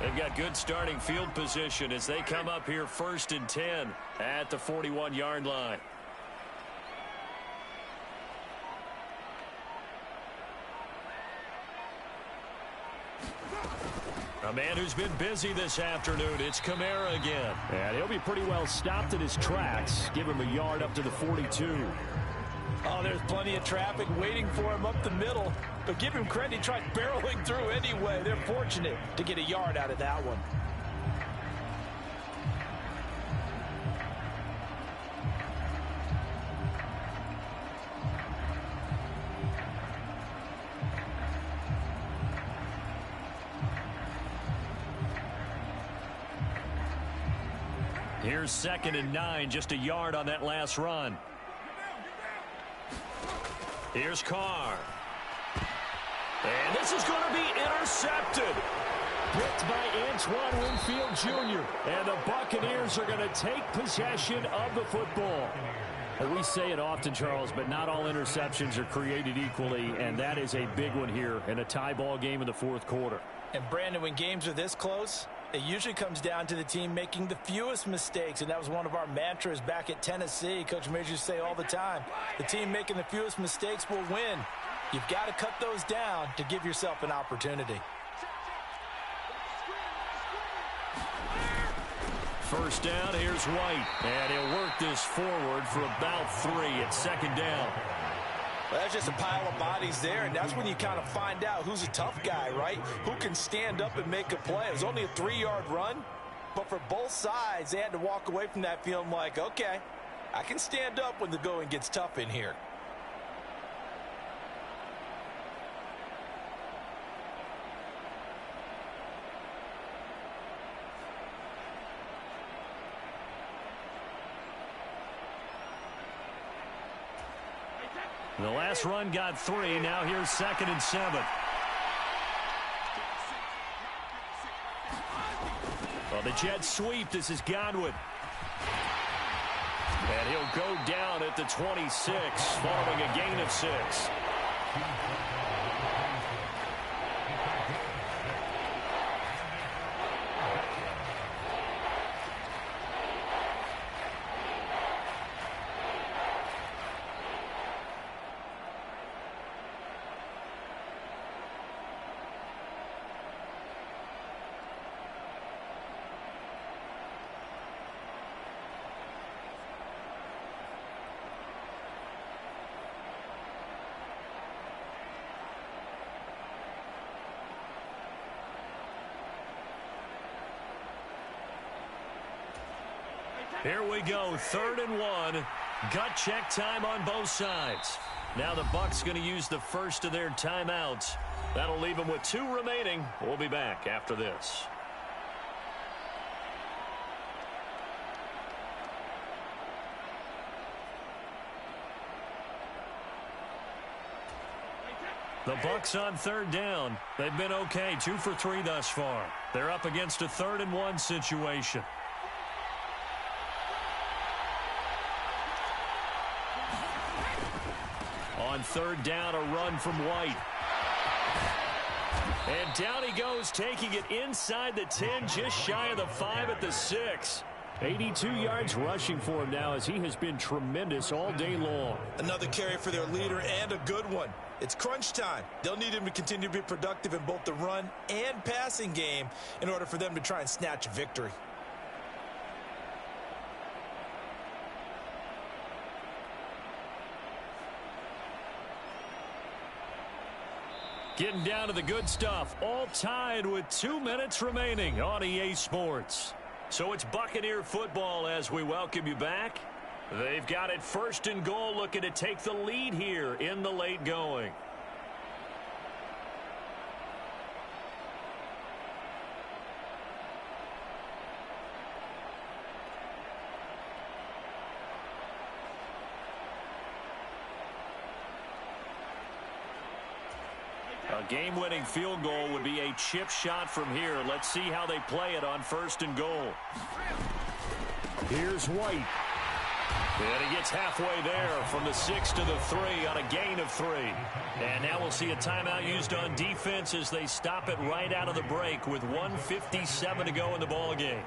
They've got good starting field position as they come up here 1st and 10 at the 41-yard line. A man who's been busy this afternoon, it's Kamara again. And he'll be pretty well stopped in his tracks. Give him a yard up to the 42. Oh, there's plenty of traffic waiting for him up the middle. But give him credit, he tried barreling through anyway. They're fortunate to get a yard out of that one. Here's 2nd and 9, just a yard on that last run. Here's Carr. And this is going to be intercepted. Picked by Antoine Winfield Jr. And the Buccaneers are going to take possession of the football. Well, we say it often, Charles, but not all interceptions are created equally, and that is a big one here in a tie ball game in the fourth quarter. And, Brandon, when games are this close, it usually comes down to the team making the fewest mistakes, and that was one of our mantras back at Tennessee. Coach Majors used to say all the time, the team making the fewest mistakes will win. You've got to cut those down to give yourself an opportunity. First down, here's White. And he'll work this forward for about 3 at second down. Well, that's just a pile of bodies there, and that's when you kind of find out who's a tough guy, right? Who can stand up and make a play. It was only a 3-yard run, but for both sides, they had to walk away from that feeling like, okay, I can stand up when the going gets tough in here. The last run got 3. Now here's 2nd and 7. Well, the Jets sweep. This is Godwin. And he'll go down at the 26 following a gain of 6. Here we go, 3rd and 1. Gut check time on both sides. Now the Bucs going to use the first of their timeouts. That'll leave them with 2 remaining. We'll be back after this. The Bucs on 3rd down. They've been okay, 2 for 3 thus far. They're up against a 3rd and 1 situation. On 3rd down, a run from White. And down he goes, taking it inside the 10, just shy of the 5 at the 6. 82 yards rushing for him now as he has been tremendous all day long. Another carry for their leader and a good one. It's crunch time. They'll need him to continue to be productive in both the run and passing game in order for them to try and snatch a victory. Getting down to the good stuff. All tied with 2 minutes remaining on EA Sports. So it's Buccaneer football as we welcome you back. They've got it 1st and goal, looking to take the lead here in the late going. A game-winning field goal would be a chip shot from here. Let's see how they play it on 1st and goal. Here's White. And he gets halfway there from the 6 to the 3 on a gain of 3. And now we'll see a timeout used on defense as they stop it right out of the break with 1:57 to go in the ball game.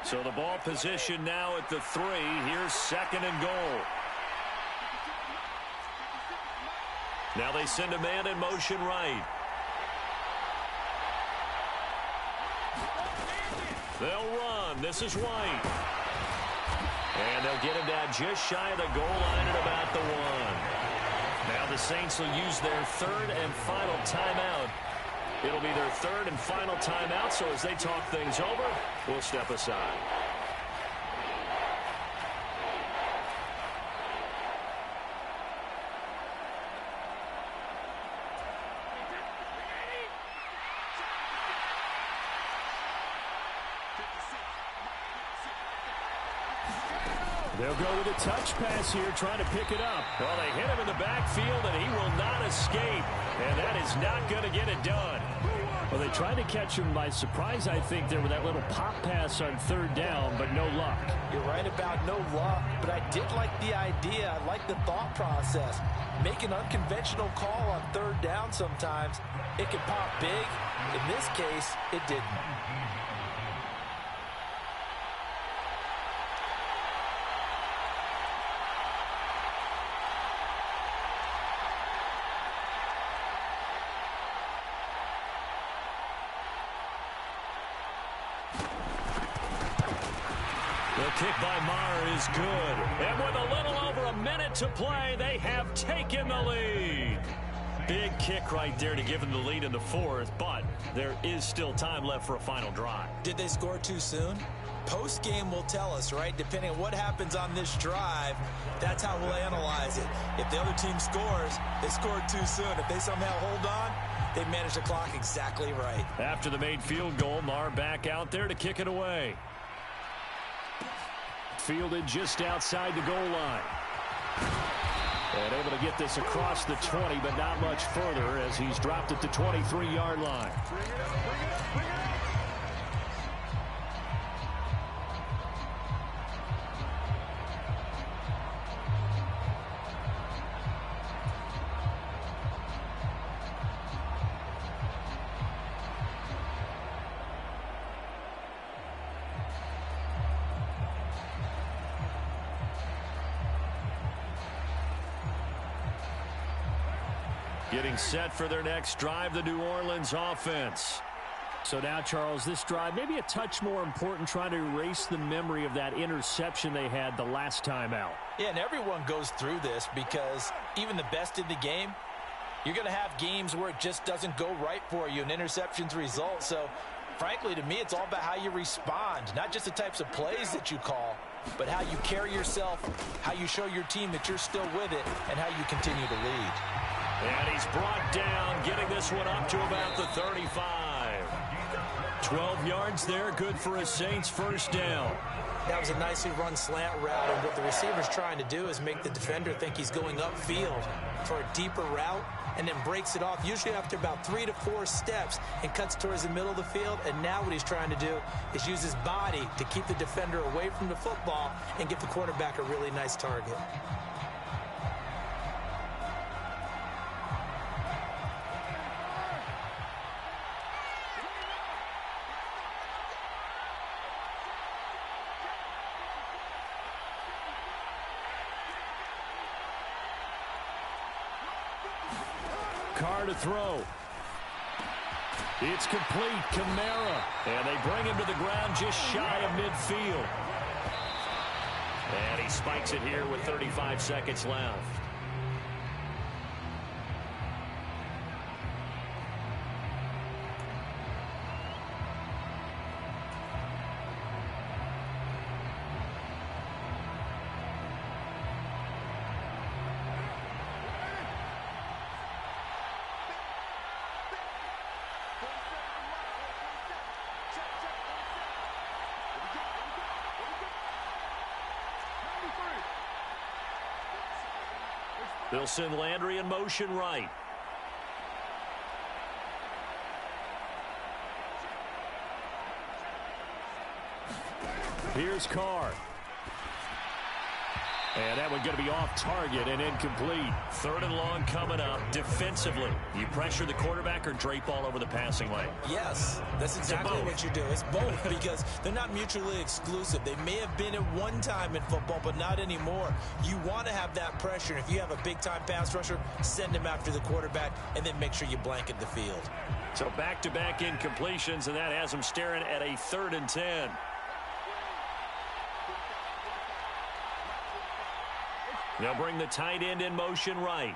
So the ball position now at the 3. Here's 2nd and goal. Now they send a man in motion right. They'll run. This is White. And they'll get him down just shy of the goal line at about the 1. Now the Saints will use their 3rd and final timeout It'll be their third and final timeout, so as they talk things over, we'll step aside. They'll go with a touch pass here, trying to pick it up. Well, they hit him in the backfield, and he will not escape. And that is not going to get it done. Well, they tried to catch him by surprise, I think, there with that little pop pass on third down, but no luck. You're right about no luck, but I did like the idea. I like the thought process. Make an unconventional call on third down sometimes. It can pop big. In this case, it didn't. The kick by Maher is good. And with a little over a minute to play, they have taken the lead. Big kick right there to give them the lead in the fourth, but there is still time left for a final drive. Did they score too soon? Post-game will tell us, right? Depending on what happens on this drive, that's how we'll analyze it. If the other team scores, they scored too soon. If they somehow hold on, they managed the clock exactly right. After the made field goal, Maher back out there to kick it away. Fielded just outside the goal line. And able to get this across the 20, but not much further as he's dropped at the 23-yard line. Getting set for their next drive, the New Orleans offense. So now, Charles, this drive maybe a touch more important, trying to erase the memory of that interception they had the last time out. Yeah, and everyone goes through this because even the best in the game, you're going to have games where it just doesn't go right for you, and interceptions result. So, frankly, to me, it's all about how you respond, not just the types of plays that you call, but how you carry yourself, how you show your team that you're still with it, and how you continue to lead. And he's brought down, getting this one up to about the 35. 12 yards there, good for a Saints first down. That was a nicely run slant route, and what the receiver's trying to do is make the defender think he's going upfield for a deeper route, and then breaks it off, usually after about 3 to 4 steps, and cuts towards the middle of the field. And now what he's trying to do is use his body to keep the defender away from the football and give the quarterback a really nice target. Carr to throw. It's complete. Kamara. And they bring him to the ground just shy of midfield. And he spikes it here with 35 seconds left. They'll send Landry in motion right. Here's Carr. And that one going to be off target and incomplete. Third and long coming up. Defensively, you pressure the quarterback or drape all over the passing lane? Yes, that's exactly what you do. It's both because they're not mutually exclusive. They may have been at one time in football, but not anymore. You want to have that pressure. If you have a big-time pass rusher, send him after the quarterback and then make sure you blanket the field. So back-to-back incompletions, and that has them staring at a 3rd and 10. They'll bring the tight end in motion right.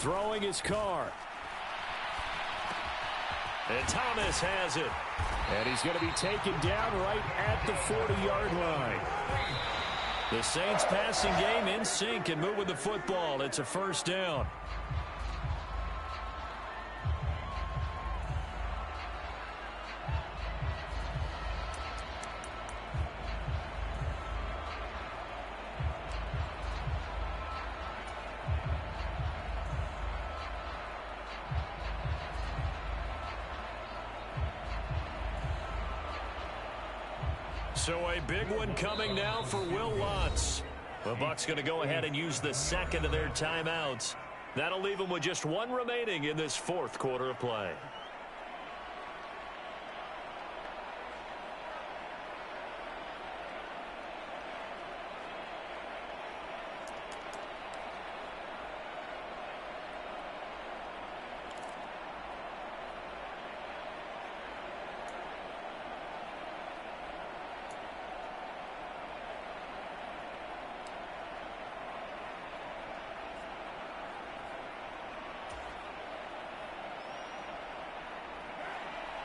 Throwing his Carr. And Thomas has it. And he's going to be taken down right at the 40-yard line. The Saints passing game in sync and moving the football. It's a first down. So a big one coming now for Will Lutz. The Bucs going to go ahead and use the second of their timeouts. That'll leave them with just one remaining in this fourth quarter of play.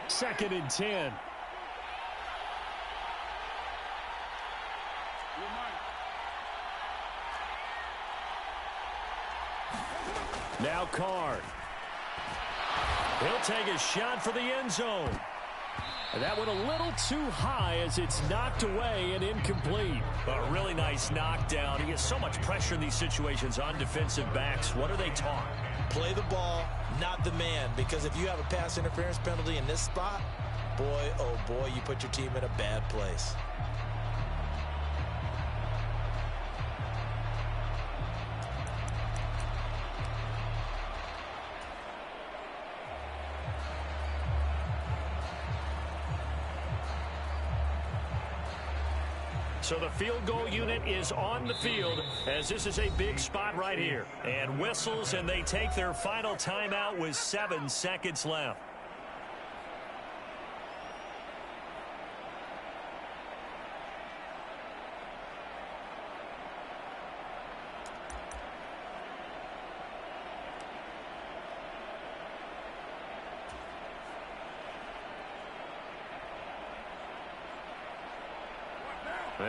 Second and 10. Now Carr. He'll take a shot for the end zone. And that went a little too high as it's knocked away and incomplete. A really nice knockdown. He has so much pressure in these situations on defensive backs. What are they taught? Play the ball, not the man, because if you have a pass interference penalty in this spot, boy, oh boy, you put your team in a bad place. So the field goal unit is on the field as this is a big spot right here. And whistles, and they take their final timeout with 7 seconds left.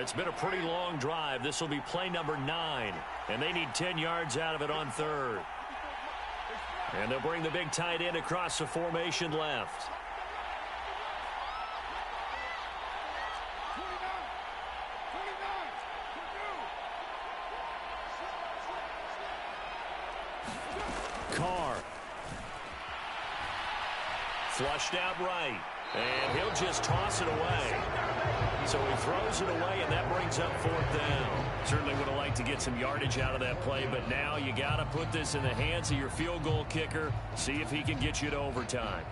It's been a pretty long drive. This will be play number 9. And they need 10 yards out of it on third. And they'll bring the big tight end across the formation left. Carr. Flushed out right. And he'll just toss it away. So he throws it away, and that brings up 4th down. Certainly would have liked to get some yardage out of that play, but now you got to put this in the hands of your field goal kicker. See if he can get you to overtime.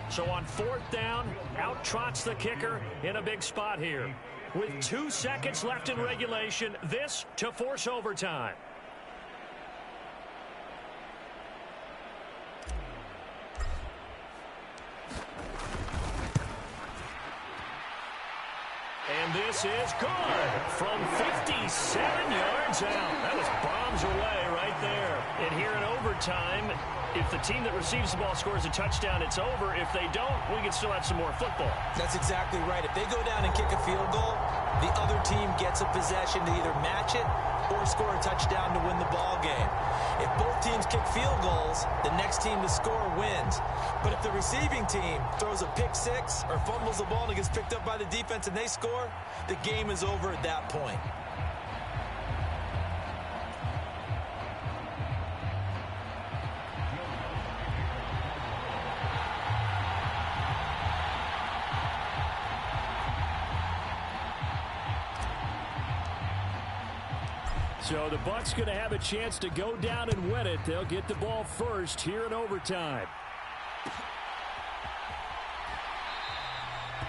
So on 4th down, out trots the kicker in a big spot here. With 2 seconds left in regulation, this to force overtime. And this is good from 57 yards out. That was bombs away right there. And here in overtime, if the team that receives the ball scores a touchdown, it's over. If they don't, we can still have some more football. That's exactly right. If they go down and kick a field goal, the other team gets a possession to either match it or score a touchdown to win the ball game. If both teams kick field goals, the next team to score wins. But if the receiving team throws a pick six or fumbles the ball and it gets picked up by the defense and they score, the game is over at that point. So the Bucs going to have a chance to go down and win it. They'll get the ball first here in overtime.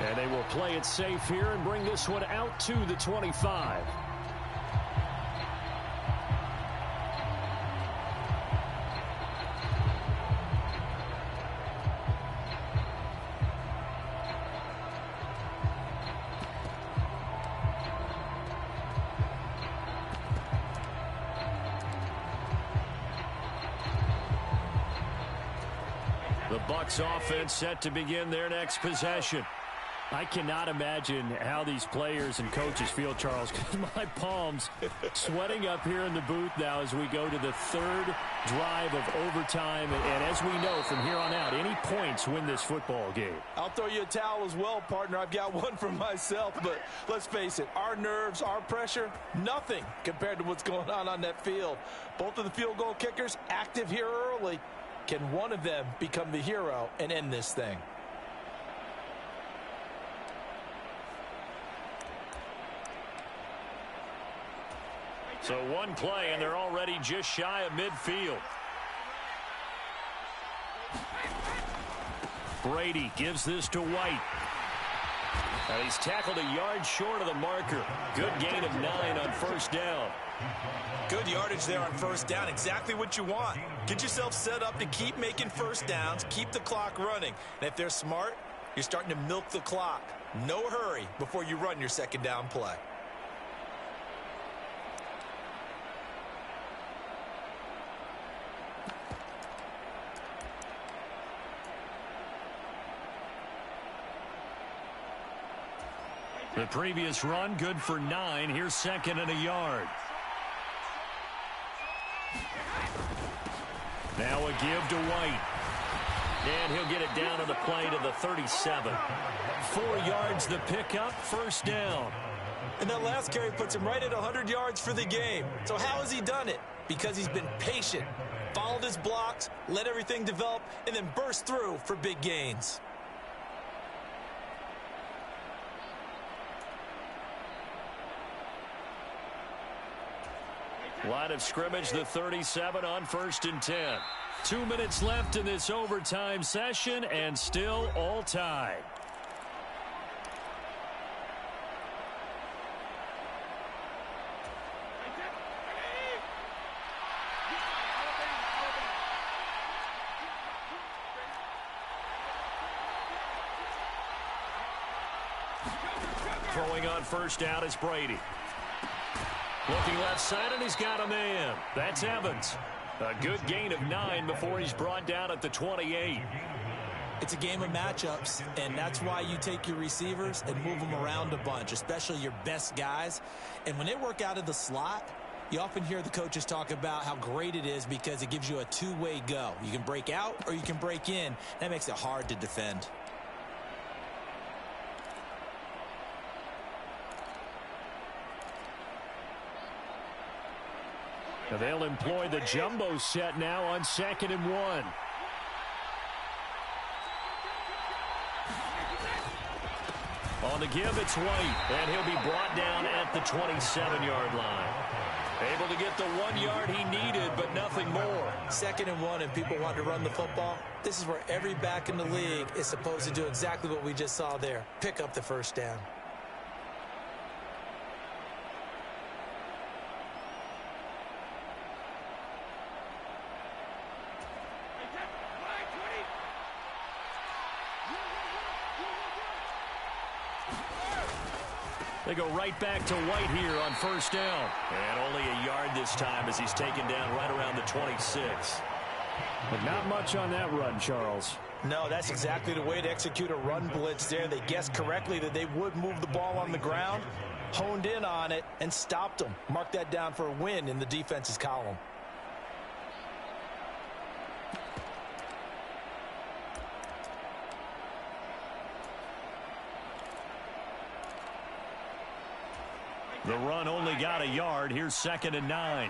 And they will play it safe here and bring this one out to the 25. The Bucs offense set to begin their next possession. I cannot imagine how these players and coaches feel, Charles, because my palms sweating up here in the booth now as we go to the third drive of overtime. And as we know, from here on out, any points win this football game. I'll throw you a towel as well, partner. I've got one for myself, but let's face it, our nerves, our pressure, nothing compared to what's going on that field. Both of the field goal kickers active here early. Can one of them become the hero and end this thing? So one play, and they're already just shy of midfield. Brady gives this to White. And he's tackled a yard short of the marker. Good gain of 9 on first down. Good yardage there on first down. Exactly what you want. Get yourself set up to keep making first downs, keep the clock running. And if they're smart, you're starting to milk the clock. No hurry before you run your second down play. The previous run, good for 9. Here's second and a yard. Now a give to White. And he'll get it down on the play to the 37. 4 yards the pickup, first down. And that last carry puts him right at 100 yards for the game. So how has he done it? Because he's been patient, followed his blocks, let everything develop, and then burst through for big gains. Line of scrimmage, the 37 on 1st and 10. 2 minutes left in this overtime session, and still all tied. Throwing on first down is Brady. Looking left side, and he's got a man. That's Evans. A good gain of 9 before he's brought down at the 28. It's a game of matchups, and that's why you take your receivers and move them around a bunch, especially your best guys. And when they work out of the slot, you often hear the coaches talk about how great it is because it gives you a two-way go. You can break out or you can break in. That makes it hard to defend. They'll employ the jumbo set now on 2nd and 1. On the give, it's White, and he'll be brought down at the 27-yard line. Able to get the 1 yard he needed, but nothing more. 2nd and 1, and people want to run the football. This is where every back in the league is supposed to do exactly what we just saw there. Pick up the first down. They go right back to White here on first down. And only a yard this time as he's taken down right around the 26. But not much on that run, Charles. No, that's exactly the way to execute a run blitz there. They guessed correctly that they would move the ball on the ground, honed in on it, and stopped them. Mark that down for a win in the defense's column. The run only got a yard. Here's 2nd and 9.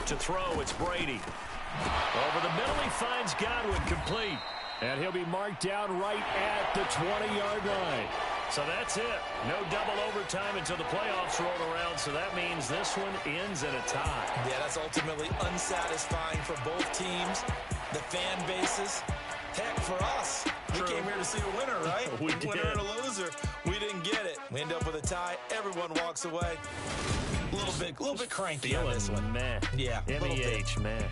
To throw, it's Brady. Over the middle, he finds Godwin, complete. And he'll be marked down right at the 20-yard line. So that's it. No double overtime until the playoffs roll around, so that means this one ends in a tie. Yeah, that's ultimately unsatisfying for both teams, the fan bases. Heck, for us, we came here to see a winner, right? We did. Winner and a loser. We didn't get it. We end up with a tie. Everyone walks away. A little bit cranky on this one. Man. Yeah, MEH, man.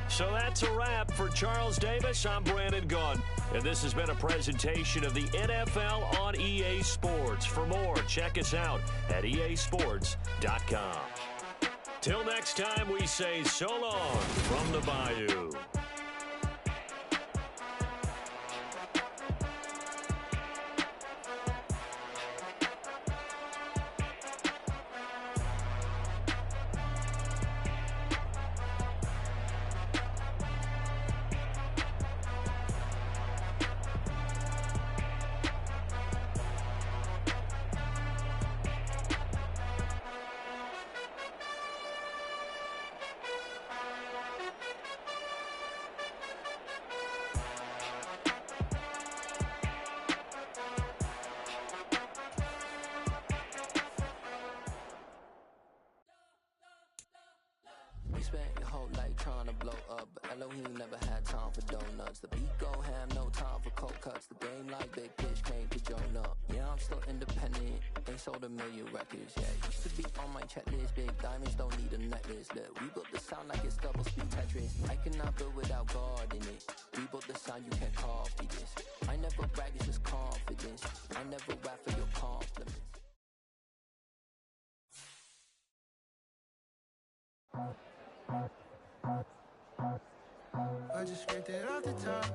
So that's a wrap for Charles Davis. I'm Brandon Gaudin. And this has been a presentation of the NFL on EA Sports. For more, check us out at easports.com. Till next time, we say so long from the Bayou. You spent your whole life trying to blow up, but Elohim never had time for donuts. The beat go ham, no time for cold cuts. The game like Big Fish came to join up. Yeah, I'm still independent, ain't sold a million records yet. Used to be on my checklist, big diamonds don't need a necklace. Look, we built the sound like it's double speed Tetris. I cannot build without God in it. We built the sound, you can't copy this. I never brag, it's just confidence. I never rap for your compliments. I just scraped it off the top,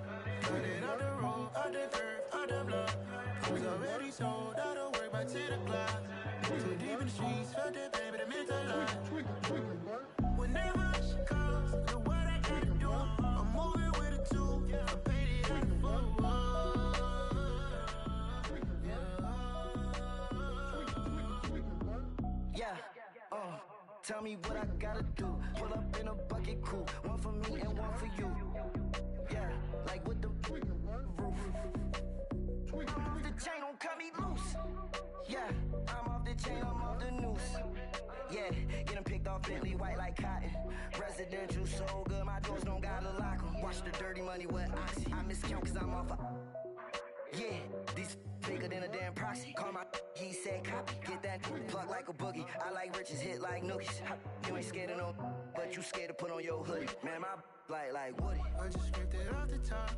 cut it off the road, out the curve, out the block. I was already sold, out of work by 10 o'clock. Too deep in the streets, felt that pain, but it meant a lot. Whenever she calls, look what I gotta do. I'm moving with a two, I paid it out the full. Yeah, tell me what I gotta do. Pull up in a bucket crew, one for me and one for you. Yeah, like with the roof. I'm off the chain, don't cut me loose. Yeah, I'm off the chain, I'm off the noose. Yeah, getting picked off Bentley white like cotton. Residential so good, my doors don't gotta lock 'em. Watch the dirty money with Oxy. I miscount cause I'm off yeah, these bigger than a damn proxy. Call my he said copy. Get that plug like a boogie. I like riches, hit like nookies. You ain't scared of no, but you scared to put on your hoodie. Man, my like Woody. I just scraped it off the top,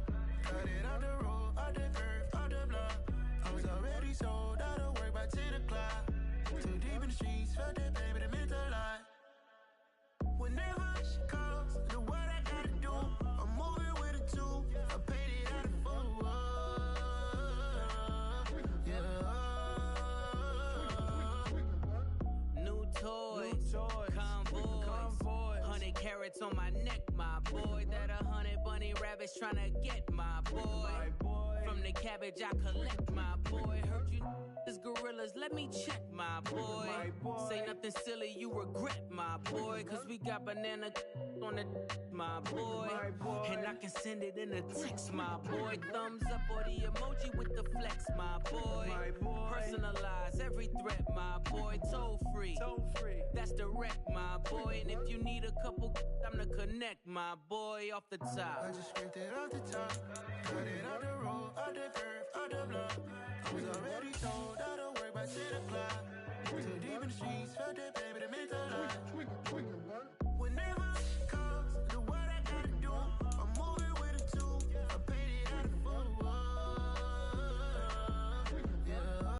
cut it off the road, out the curve, out the block. I was already sold, out of work by 10 o'clock. Too deep in the streets, felt that pain, but it meant a lot. Whenever she calls, look what I gotta do. I'm moving with a two, I paid it out of full. New toys, convoys, 100 carats on my neck, my boy. That 100 bunny rabbits tryna get my boy. From the cabbage I collect, my boy. Heard you is gorillas, let me check, my boy. Say nothing silly, you regret, my boy. Cause we got banana on the my boy. And I can send it in a text, my boy. Thumbs up or the emoji with the flex, my boy. Personalize every threat, my boy. Toll free, that's direct, my boy. And if you need a couple, I'm the connect, my boy. Off the top, I just scraped it off the top, cut it off the road, out the curve, out the block. I was already told, out of work by 10 o'clock. Too deep in the streets, felt that pain, but it meant a lot.